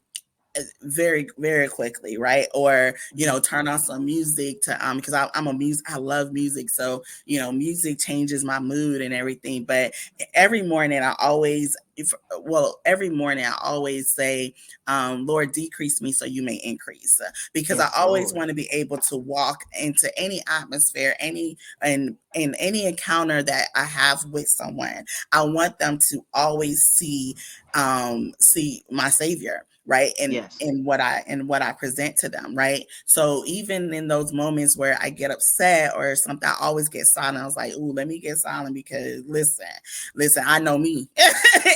very very quickly, right? Or Mhm. turn on some music to because I'm a music, I love music, so music changes my mood and everything. But every morning I always if well every morning I always say, Lord, decrease me so you may increase. Because I Yes, always Lord. want to be able to walk into any atmosphere, any and in any encounter that I have with someone. I want them to always see my savior, right? and Yes. in what I present to them, right? So even in those moments where I get upset or something, I always get silent. I was like, ooh, let me get silent because listen, I know me.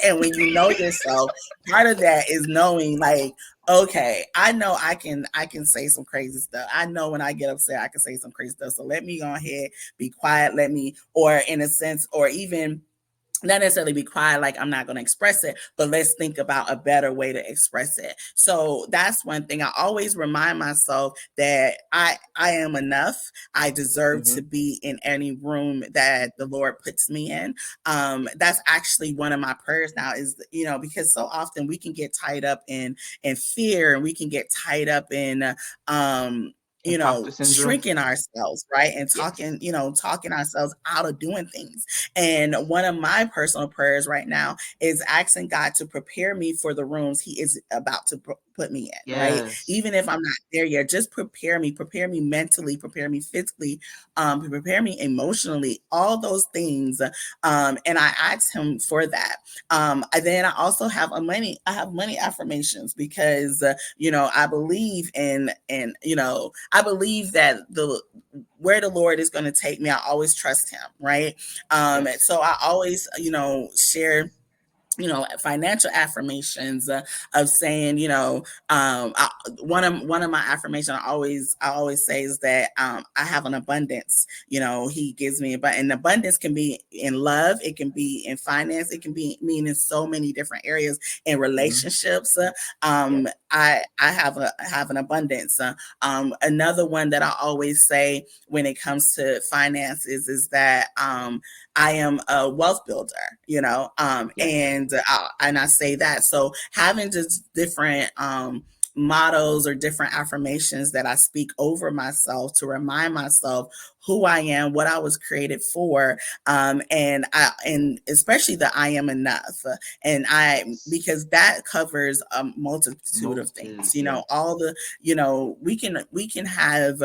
And when you know yourself, part of that is knowing, like, okay, I know I can say some crazy stuff. I know when I get upset I can say some crazy stuff, so let me go ahead, be quiet, let me, or in a sense, or even not necessarily be quiet, like I'm not going to express it, but let's think about a better way to express it. So that's one thing I always remind myself, that I am enough. I deserve Hmm. to be in any room that the Lord puts me in. That's actually one of my prayers now, is because so often we can get tied up in fear, and we can get tied up in um Imposter syndrome. shrinking ourselves, right? And Yes. talking ourselves out of doing things. And one of my personal prayers right now is asking God to prepare me for the rooms He is about to put me in, right? Yes. Even if I'm not there yet, just prepare me mentally, prepare me physically, prepare me emotionally, all those things. And I asked Him for that. And then I also have I have money affirmations, because I believe in I believe that the where the Lord is going to take me, I always trust Him, right? Yes. So I always, share, financial affirmations, of saying, one of my affirmations I always say is that, I have an abundance. He gives me, but an abundance can be in love, it can be in finance, it can be mean in so many different areas, in Mhm. relationships. Yes. I have an abundance. Another one that I always say when it comes to finances is that, I am a wealth builder, Yes. and I say that. So having just different, mottos or different affirmations that I speak over myself to remind myself who I am, what I was created for, and especially that I am enough, and I Yes. because that covers a multitude of Multitude. things. Yes. All the we can have,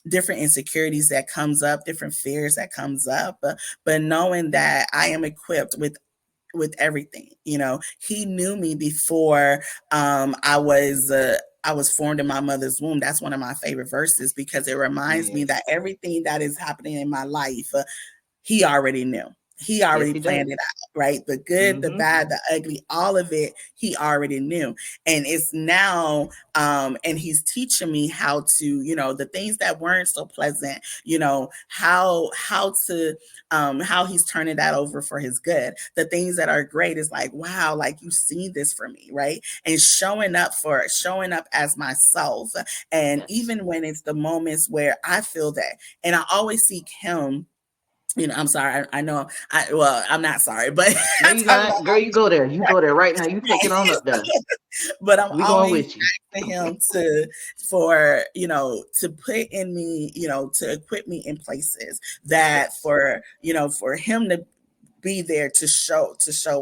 different insecurities that comes up, different fears that comes up, but knowing that I am equipped with everything. He knew me before, I was formed in my mother's womb. That's one of my favorite verses because it reminds me Yes. that everything that is happening in my life, he already knew. He Yes, already he planned does. it out, right? The good, the Mm-hmm. bad, the ugly, all of it, he already knew. And it's now, and he's teaching me how to, the things that weren't so pleasant, how he's turning that over for his good. The things that are great is like, wow, like you see this for me, right? And showing up as myself. And Yes. even when it's the moments where I feel that, and I always seek him. I'm sorry. I know. Well, I'm not sorry, but No, I'm you talking about. not. Girl, you go there. You go there right now. You take it on up there. But I'm We going always with you. asking him to put in me, to equip me in places that Yes. for him to be there to show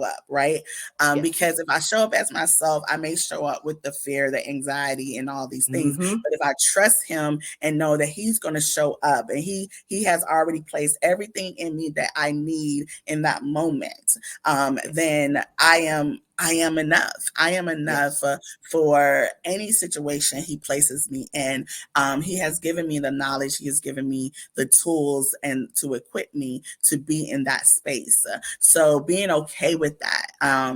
up, right? Yes. Because if I show up as myself, I may show up with the fear, the anxiety, and all these things. Mm-hmm. But if I trust him and know that he's going to show up, and he has already placed everything in me that I need in that moment, Yes. then I am enough. I am enough, Yes. for any situation he places me in. He has given me the knowledge. He has given me the tools and to equip me to be in that space. So being okay with that,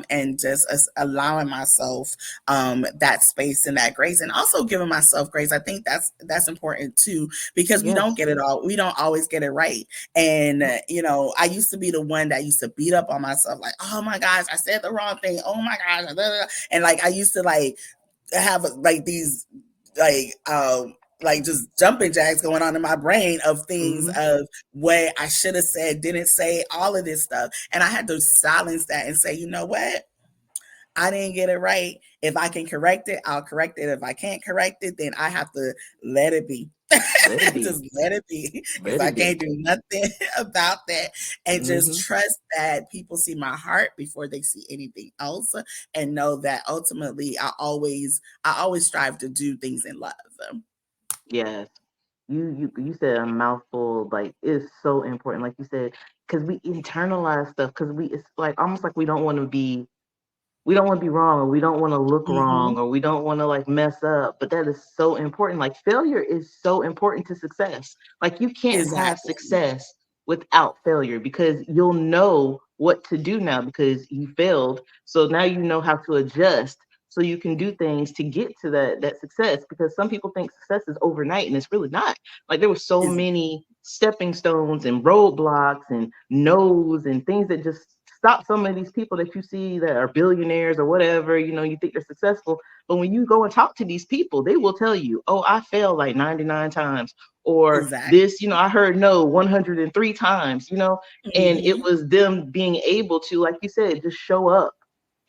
and just allowing myself, that space and that grace, and also giving myself grace. I think that's important too, because we don't Yes. get it all. We don't always get it right. And Nope. I used to be the one that used to beat up on myself, like, oh my gosh, I said the wrong thing. Oh my gosh, blah, blah, blah. And like I used to like have like these like just jumping jacks going on in my brain of things Mm-hmm. of what I should have said, didn't say, all of this stuff. And I had to silence that and say, you know what? I didn't get it right. If I can correct it, I'll correct it. If I can't correct it, then I have to let it be. Let it be. Just let it be, because Let I it be. can't do nothing about that. And just Mm-hmm. trust that people see my heart before they see anything else, and know that ultimately I always strive to do things in love. Yes. You said a mouthful. Like, it's so important. Like you said, because we internalize stuff. Because it's like almost like we don't want to be wrong, or we don't want to look wrong, Hmm. or we don't want to like mess up, but that is so important. Like, failure is so important to success. Like, you can't have Exactly. success without failure, because you'll know what to do now because you failed. So now you know how to adjust, so you can do things to get to that success. Because some people think success is overnight, and it's really not. Like, there were so Is many stepping stones and roadblocks and no's and things that just stop some of these people that you see that are billionaires or whatever. You think they're successful, but when you go and talk to these people, they will tell you, oh, I failed like 99 times, or exactly. this, I heard no 103 times. And it Hmm. was them being able to, like you said, just show up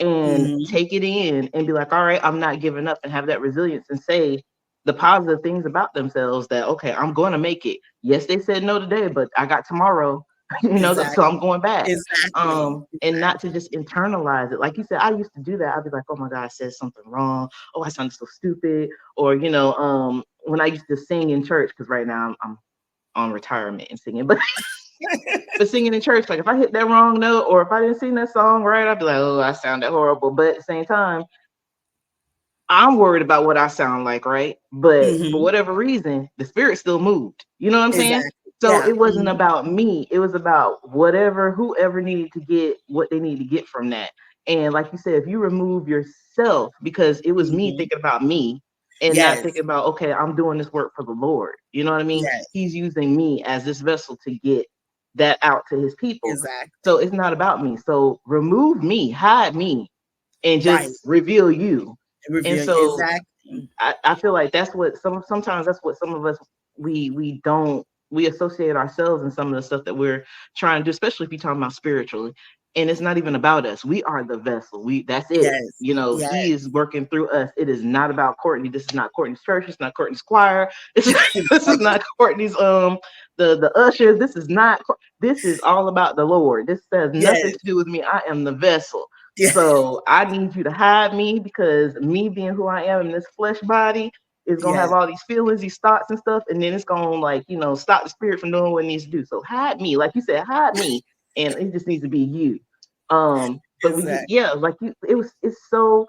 and Hmm. take it in and be like, all right, I'm not giving up, and have that resilience and say the positive things about themselves, that okay, I'm going to make it. Yes, they said no today, but I got tomorrow. So I'm Exactly. going back. Exactly. And not to Exactly. just internalize it. Like you said, I used to do that. I'd be like, oh my God, I said something wrong. Oh, I sounded so stupid. Or, when I used to sing in church, because right now I'm on retirement and singing, but singing in church, like if I hit that wrong note, or if I didn't sing that song right, I'd be like, oh, I sounded horrible. But at the same time, I'm worried about what I sound like, right? But for Mhm. whatever reason, the spirit still moved. You know what I'm saying? Exactly. So Yeah. it wasn't Mhm. about me. It was about whatever, whoever needed to get what they need to get from that. And like you said, if you remove yourself, because it was me Mhm. thinking about me and not Yes. thinking about, okay, I'm doing this work for the Lord. You know what I mean? Yes. He's using me as this vessel to get that out to his people. So Exactly. it's not about me. So remove me, hide me, and Right. just reveal you. And Revealing so exactly. I feel like that's what sometimes that's what some of us we don't we associate ourselves in some of the stuff that we're trying to do, especially if you're talking about spiritually. And it's not even about us. We are the vessel. That's it. Yes. You know, Yes. he is working through us. It is not about Courtney. This is not Courtney's church. It's not Courtney's choir. This is Exactly. not Courtney's the ushers. This is not this is all about the Lord. This has nothing Yes. to do with me. I am the vessel. Yeah. So I need you to hide me, because me being who I am in this flesh body is gonna have Yes. all these feelings, these thoughts and stuff, and then it's gonna, like, stop the spirit from doing what it needs to do. So hide me, like you said, hide me, and it just needs to be you. But when you, Exactly. yeah, like it's so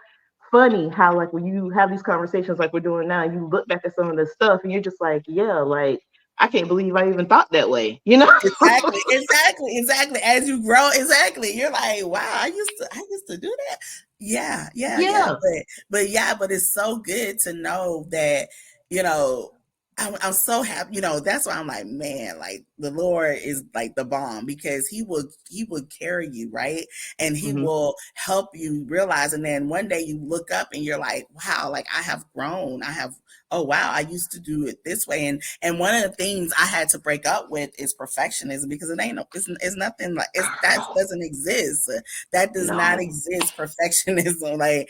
funny how, like, when you have these conversations like we're doing now, you look back at some of this stuff and you're just like, yeah, like I can't believe I even thought that way, you know? Exactly, exactly, exactly. As you grow, exactly. You're like, wow, I used to do that. Yeah, yeah, yeah. Yeah. But yeah, but it's so good to know that, you know, I'm so happy. You know, that's why I'm like, man, like the Lord is like the bomb, because he will carry you, right? And he Hmm. will help you realize. And then one day you look up and you're like, wow, like I have grown. I have, oh wow, I used to do it this way. And one of the things I had to break up with is perfectionism, because it ain't no, it's nothing like that doesn't exist. That does not No. exist. Perfectionism, like,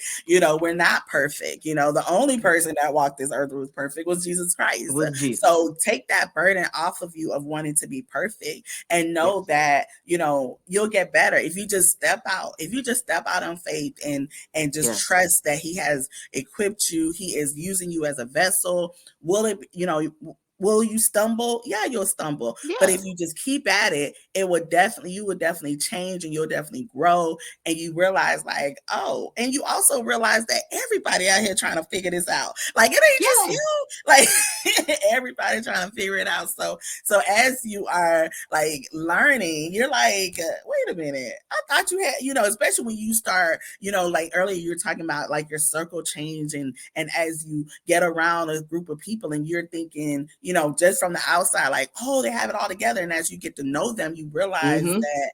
we're not perfect. The only person that walked this earth was perfect was Jesus It Christ. was Jesus. So take that burden off of you of wanting to be perfect, and know Yes. that you'll get better if you just step out. If you just step out on faith and just Yes. trust that He has equipped you. He is using you as a vessel. Will it, will you stumble? Yeah, you'll stumble. But Yeah. if you just keep at it, you would definitely change, and you'll definitely grow. And you realize, like, oh, and you also realize that everybody out here trying to figure this out. Like, it ain't just Yeah. you. Like, everybody trying to figure it out. So as you are like learning, you're like, wait a minute. I thought you had, especially when you start, like earlier you were talking about like your circle change, and as you get around a group of people and you're thinking, just from the outside, like, oh, they have it all together. And as you get to know them, you realize Hmm. that,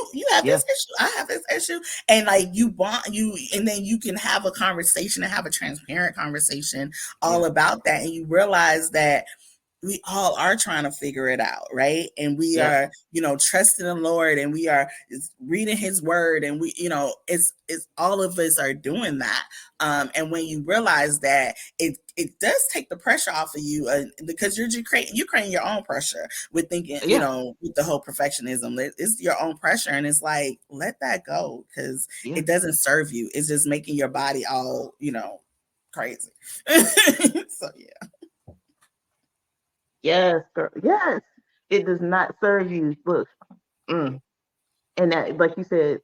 you have Yeah. this issue, I have this issue. And like you bond you, and then you can have a conversation and have a transparent conversation Yeah. all about that. And you realize that we all are trying to figure it out, right? And we Yep. are, trusting the Lord, and we are reading His Word, and it's all of us are doing that. And when you realize that, it does take the pressure off of you, because you're creating your own pressure with thinking, Yeah. with the whole perfectionism. It's your own pressure, and it's like, let that go, because Yeah. it doesn't serve you. It's just making your body all, crazy. So yeah. Yes, girl. Yes. It does not serve you. Look, and that, like you said,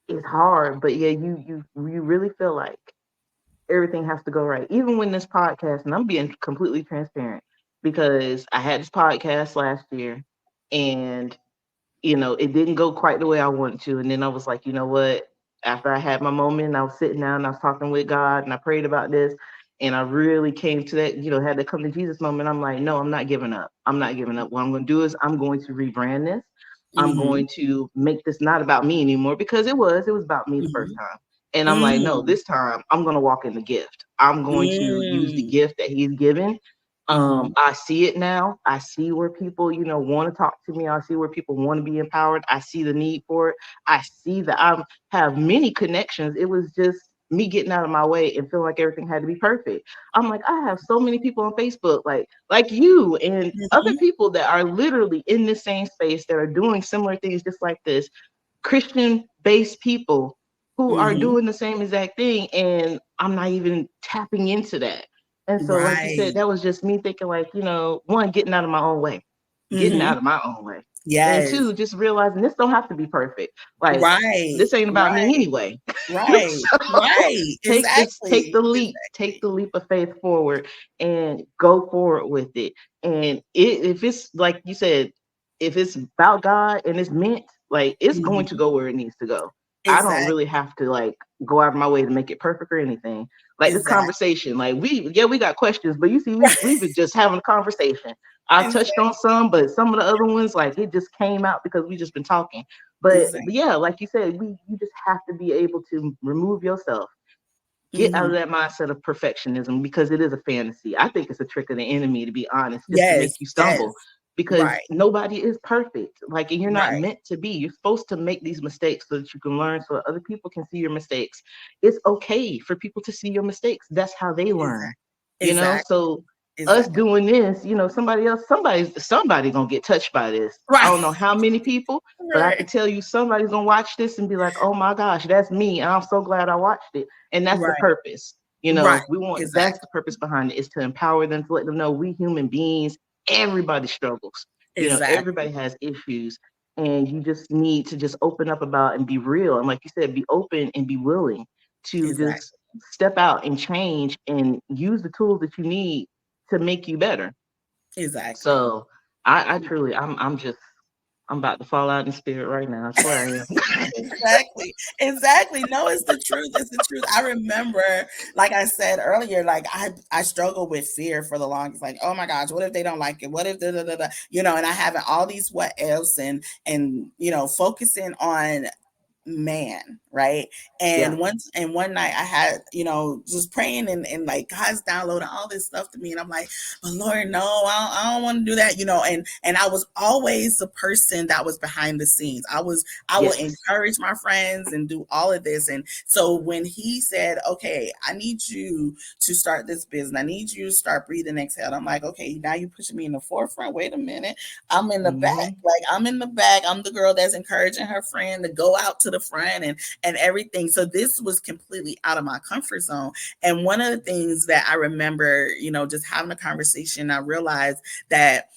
it's hard, but yeah, you really feel like everything has to go right. Even when this podcast, and I'm being completely transparent, because I had this podcast last year, and it didn't go quite the way I wanted to. And then I was like, you know what? After I had my moment, I was sitting down and I was talking with God and I prayed about this. And I really came to that, had to come to Jesus moment. I'm like, no, I'm not giving up. I'm not giving up. What I'm going to do is I'm going to rebrand this. I'm Mm-hmm. going to make this not about me anymore, because it was about me the first Mhm. time. And I'm like, no, Mm. this time I'm going to walk in the gift. I'm going to use the Mm. gift that he's given. Mhm. I see it now. I see where people, want to talk to me. I see where people want to be empowered. I see the need for it. I see that I have many connections. It was just me getting out of my way and feeling like everything had to be perfect. I'm like, I have so many people on Facebook, like you and other Mhm. people that are literally in the same space that are doing similar things just like this, Christian based people who are Mhm. doing the same exact thing, and I'm not even tapping into that. And so, like you said, Right. that was just me thinking, like, one, getting out of my own way, getting out Mhm. of my own way. And Yes. two, just realizing this don't have to be perfect. Like, Right. this ain't about me Right. anyway. Right. So Right. take Exactly. the leap, take Exactly. the leap of faith forward and go forward with it. And if it's like you said, if it's about God and it's meant, like, it's going to Mhm. go where it needs to go. I don't really Exactly. have to like go out of my way to make it perfect or anything. Like this Exactly. conversation, like we got questions, but you see, we've been just having a conversation. I touched Exactly. on some, but some of the other ones, like, it just came out because we just been talking. But Exactly. yeah, like you said, you just have to be able to remove yourself, get out of Mhm. that mindset of perfectionism, because it is a fantasy. I think it's a trick of the enemy, to be honest, just to make Yes. you stumble, Yes. because Right. nobody is perfect. Like, and you're not Right. meant to be. You're supposed to make these mistakes so that you can learn, so that other people can see your mistakes. It's okay for people to see your mistakes. That's how they learn. Exactly. You know, Exactly. so us Exactly. doing this, somebody else, somebody gonna get touched by this. I Right. don't know how many people, but I Right. can tell you somebody's gonna watch this and be like, "Oh my gosh, that's me," and I'm so glad I watched it. And that's the Right. purpose. Right. We want, that's Exactly. the purpose behind it, is to empower them, to let them know we human beings, everybody struggles. Everybody Exactly. has issues, and you just need to just open up about and be real. And like you said, be open and be willing to just Exactly. step out and change and use the tools that you need to make you better. Exactly. So I truly, I'm about to fall out in spirit right now. I swear I am. Exactly. Exactly. No, it's the truth. It's the truth. I remember, like I said earlier, like I struggle with fear for the longest. Like, oh my gosh, what if they don't like it? What if da da da da? And I having all these what ifs and focusing on man, right? Yeah. And one night I had, just praying and like God's downloading all this stuff to me, and I'm like, but Lord, no, I don't want to do that, and I was always the person that was behind the scenes. I would Yes. encourage my friends and do all of this. And so when he said, okay, I need you to start this business, I need you to start breathing exhale, I'm like, okay, now you're pushing me in the forefront. Wait a minute, I'm in the back. Hmm. Like, I'm in the back. I'm the girl that's encouraging her friend to go out to the front and everything. So this was completely out of my comfort zone. And one of the things that I remember, just having a conversation, I realized that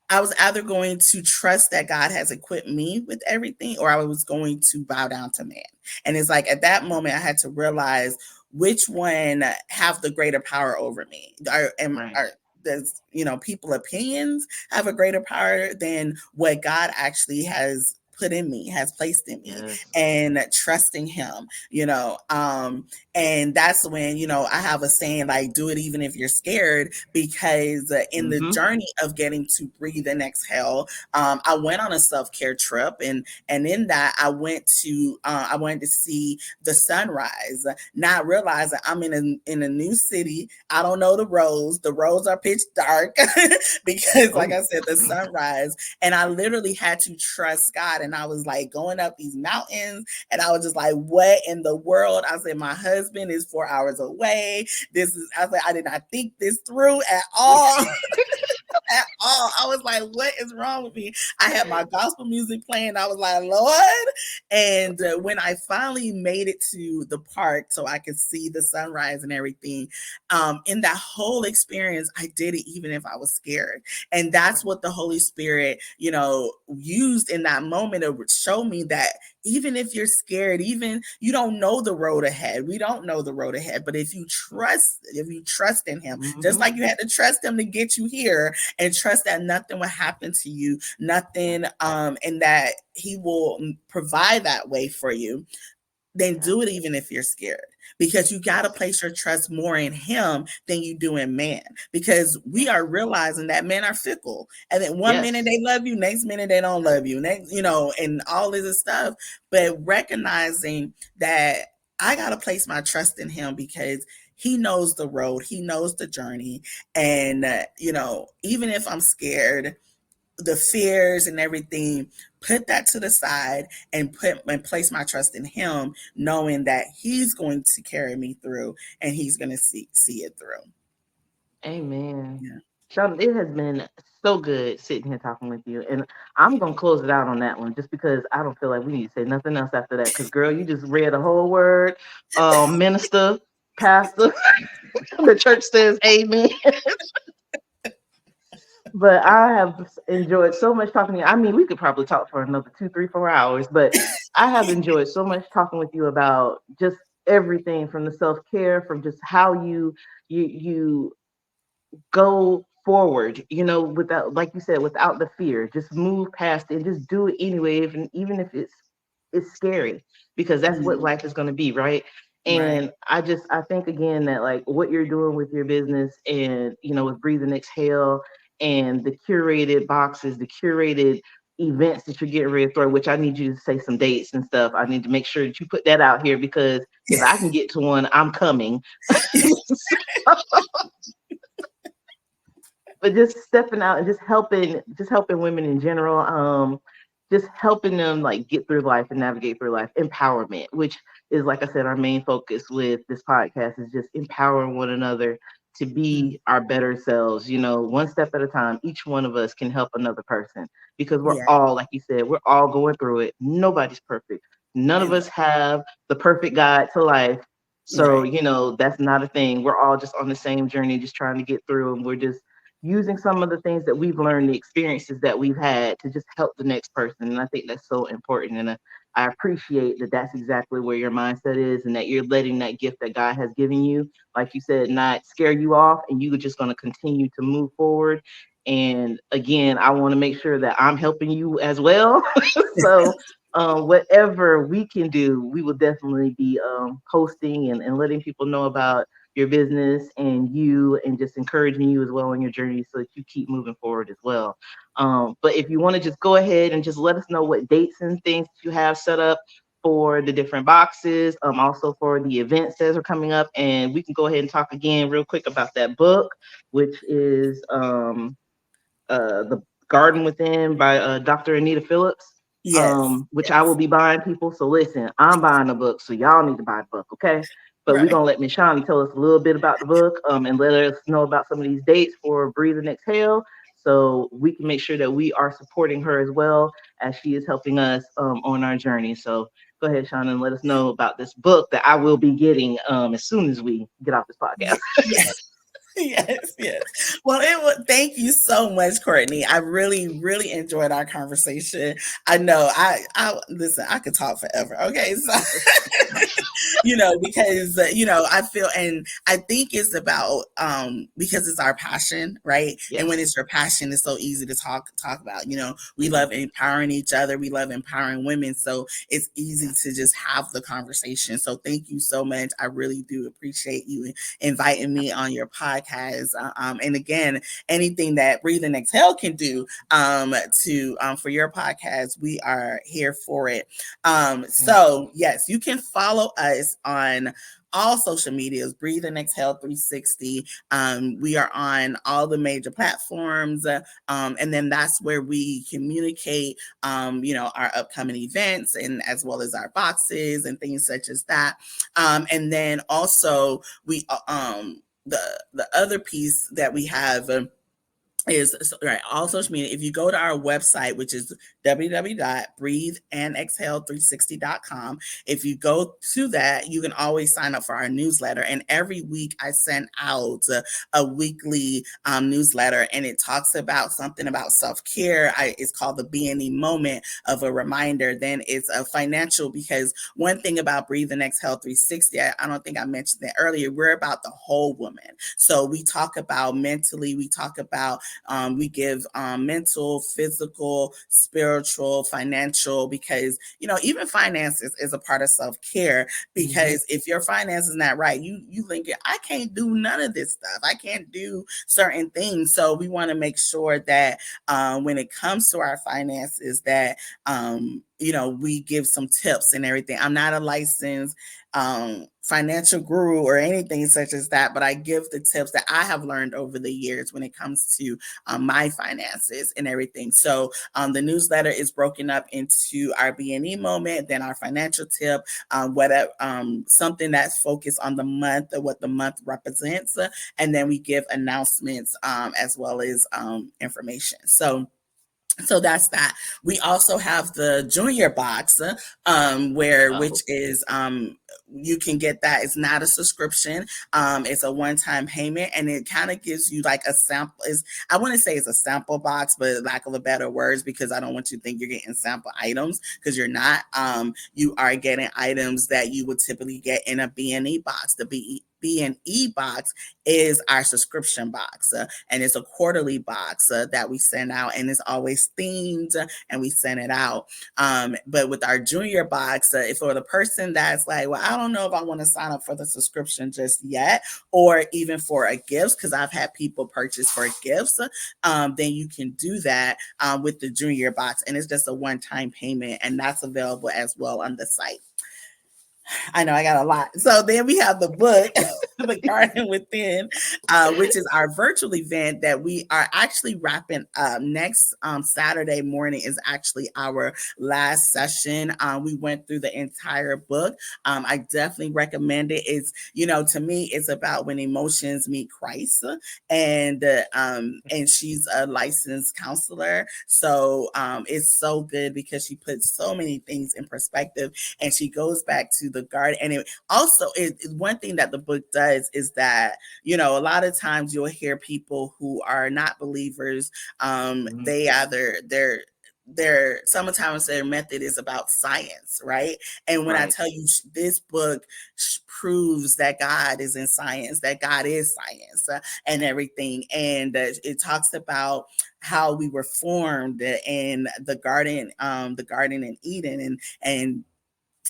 I was either going to trust that God has equipped me with everything, or I was going to bow down to man. And it's like at that moment I had to realize which one have the greater power over me. Right. Does people opinions have a greater power than what God actually has put in me, has placed in me, Yes. and trusting him, and that's when, I have a saying like, do it even if you're scared, because in the Hmm. journey of getting to breathe and exhale, I went on a self-care trip, and in that I wanted to see the sunrise, not realizing I'm in a new city. I don't know the roads. The roads are pitch dark because, like Oh. I said, the sunrise. And I literally had to trust God. And I was like going up these mountains, and I was just like, what in the world? I said, my husband is 4 hours away. I was like, I did not think this through at all. At all. I was like, what is wrong with me? I had my gospel music playing. I was like, Lord. And when I finally made it to the park so I could see the sunrise and everything, in that whole experience, I did it even if I was scared. And that's what the Holy Spirit, used in that moment to show me that even if you're scared, even you don't know the road ahead, we don't know the road ahead, but if you trust in him, just Hmm. like you had to trust him to get you here, and trust that nothing will happen to you, nothing, and that he will provide that way for you, then Yeah. do it even if you're scared, because you got to Yes. place your trust more in him than you do in man, because we are Yes. realizing that men are fickle, and then one minute Yes. they love you, next minute they don't love you, next, and all of this stuff. But recognizing that I got to place my trust in him, because he knows the road, he knows the journey. And even if I'm scared, the fears and everything, put that to the side, and place my trust in him, knowing that he's going to carry me through, and he's going to see it through. Amen. Yeah. Sean, it has been so good sitting here talking with you. And I'm going to close it out on that one, just because I don't feel like we need to say nothing else after that. Because, girl, you just read a whole word. Minister, pastor, the church says amen. But I have enjoyed so much talking to you. I mean, we could probably talk for another 2, 3, 4 hours, but I have enjoyed so much talking with you about just everything from the self care, from just how you go forward, without, like you said, without the fear. Just move past it and just do it anyway, even if it's scary, because that's what Mhm. life is going to be, right? Right. And I think again that like what you're doing with your business, and with Breathe and Exhale, and the curated boxes, the curated events that you're getting ready to throw, which I need you to say some dates and stuff. I need to make sure that you put that out here, because if I can get to one, I'm coming. But just stepping out and just helping women in general, just helping them like get through life and navigate through life. Empowerment, which is, like I said, our main focus with this podcast, is just empowering one another to Mhm. be our better selves, one step at a time. Each one of us can help another person, because we're Yeah. all, like you said, we're all going through it. Nobody's perfect. None of Exactly. us have the perfect guide to life. So, Right. that's not a thing. We're all just on the same journey, just trying to get through, and we're just using some of the things that we've learned, the experiences that we've had, to just help the next person. And I think that's so important. And I appreciate that that's exactly where your mindset is, and that you're letting that gift that God has given you, like you said, not scare you off, and you're just going to continue to move forward. And again, I want to make sure that I'm helping you as well. So, whatever we can do, we will definitely be posting and letting people know about your business and you, and just encouraging you as well on your journey, so that you keep moving forward as well. But if you want to just go ahead and just let us know what dates and things that you have set up for the different boxes, also for the events that are coming up, and we can go ahead and talk again real quick about that book, which is The Garden Within by Dr. Anita Phillips, Yes. which I will Yes. be buying, people. So listen, I'm buying the book, so y'all need to buy the book, okay? But we're Right. gonna let Miss Shawnee tell us a little bit about the book, and let us know about some of these dates for Breathe and Exhale, so we can make sure that we are supporting her as well, as she is helping us on our journey. So go ahead, Shauna, and let us know about this book that I will be getting as soon as we get off this podcast. Yes. Yes, yes. Well, it was. Thank you so much, Courtney. I really, really enjoyed our conversation. I know. I listen. I could talk forever. Okay, so because I feel, and I think it's about because it's our passion, right? And Yes. when it's your passion, it's so easy to talk about. We Mhm. love empowering each other. We love empowering women, so it's easy to just have the conversation. So thank you so much. I really do appreciate you inviting me on your podcast. And again, anything that Breathe and Exhale can do to for your podcast, we are here for it. Mm. So yes, you can follow us on all social medias, Breathe and Exhale 360. We are on all the major platforms. And then that's where we communicate, our upcoming events, and as well as our boxes and things such as that. And then also the other piece that we have, is right, all social media. If you go to our website, which is www.breatheandexhale360.com, if you go to that, you can always sign up for our newsletter. And every week I send out a weekly newsletter, and it talks about something about self-care. It's called the B&E moment, of a reminder. Then it's a financial, because one thing about Breathe and Exhale 360, I don't think I mentioned that earlier, we're about the whole woman. So we talk about mentally, we talk about we give mental, physical, spiritual, financial, because even finances is a part of self care. Mhm. Because if your finances is not right, you think, I can't do none of this stuff. I can't do certain things. So we want to make sure that when it comes to our finances, that we give some tips and everything. I'm not a licensed financial guru or anything such as that, but I give the tips that I have learned over the years when it comes to my finances and everything. So the newsletter is broken up into our B&E moment, then our financial tip, whatever, something that's focused on the month, or what the month represents, and then we give announcements as well as information. So So that's that. We also have the junior box, where which Oh, is you can get that. It's not a subscription. It's a one-time payment, and it kind of gives you like a sample. Is I wouldn't say it's a sample box, but lack of a better words, because I don't want you to think you're getting sample items, because you're not. You are getting items that you would typically get in a B&E box. The B&E box is our subscription box, and it's a quarterly box that we send out, and it's always themed, and we send it out. But with our junior box, if for the person that's like, well, I don't know if I want to sign up for the subscription just yet, or even for a gift, because I've had people purchase for gifts, then you can do that with the junior box, and it's just a one-time payment, and that's available as well on the site. I know I got a lot. So then we have the book, The Garden Within, which is our virtual event that we are actually wrapping up. Next Saturday morning is actually our last session. We went through the entire book. I definitely recommend it. It's, to me, it's about when emotions meet Christ. And she's a licensed counselor. So it's so good because she puts so many things in perspective, and she goes back to the garden. And it also is one thing that the book does is that, a lot of times you'll hear people who are not believers. mhm. They either their sometimes their method is about science, right? And when I Right, tell you, this book proves that God is in science, that God is science, and everything. And it talks about how we were formed in the garden in Eden, and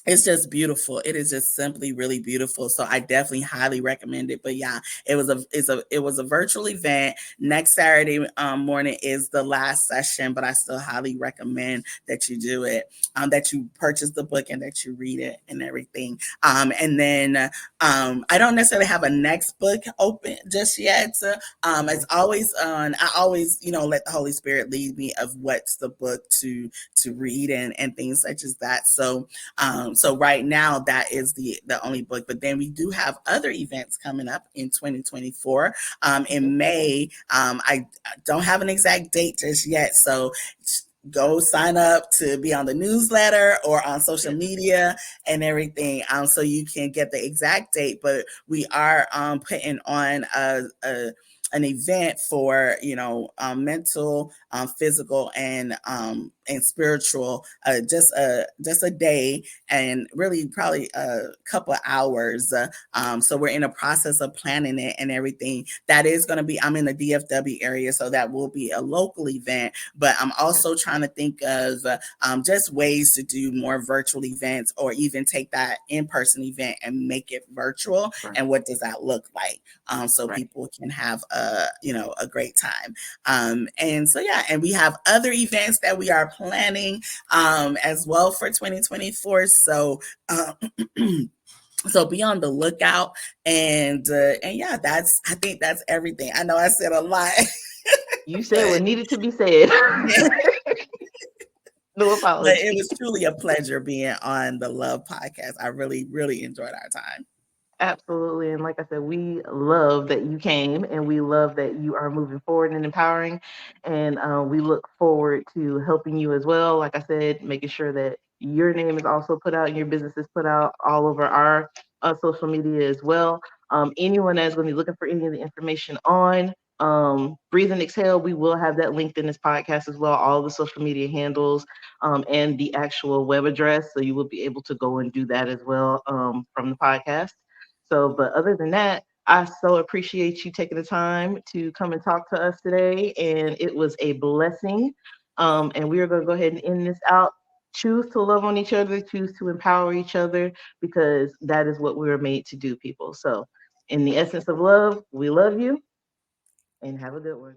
it's just beautiful. It is just simply really beautiful. So I definitely highly recommend it. But yeah, it was a virtual event. Next Saturday morning is the last session, but I still highly recommend that you do it, that you purchase the book and that you read it and everything. And then I don't necessarily have a next book open just yet. okay, It's always on. I always, let the Holy Spirit lead me of what's the book to read and things such as that. So right now that is the only book, but then we do have other events coming up in 2024. okay. In May, I don't have an exact date just yet, so go sign up to be on the newsletter or on social Yes. media and everything, so you can get the exact date. But we are putting on an event for mental, physical, and spiritual, just a day, and really probably a couple of hours. So we're in a process of planning it and everything. That is going to be, I'm in the DFW area, so that will be a local event. But I'm Okay. also trying to think of just ways to do more virtual events, or even take that in-person event and make it virtual. Right. And what does that look like? So Right. people can have a great time. And so yeah, and we have other events that we are planning as well for 2024. So so be on the lookout. And yeah, I think that's everything. I know I said a lot. You said but what needed to be said. yeah, No but it apology. was truly a pleasure being on the Love podcast. I really, really enjoyed our time. Absolutely. And like I said, we love that you came and we love that you are moving forward and empowering. And we look forward to helping you as well. Like I said, making sure that your name is also put out and your business is put out all over our social media as well. Anyone that's going to be looking for any of the information on Breathe and Exhale, we will have that linked in this podcast as well, all the social media handles and the actual web address. So you will be able to go and do that as well from the podcast. So, but other than that, I so appreciate you taking the time to come and talk to us today. And it was a blessing. And we are going to go ahead and end this out. Choose to love on each other, choose to empower each other, because that is what we were made to do, people. So, in the essence of love, we love you and have a good one.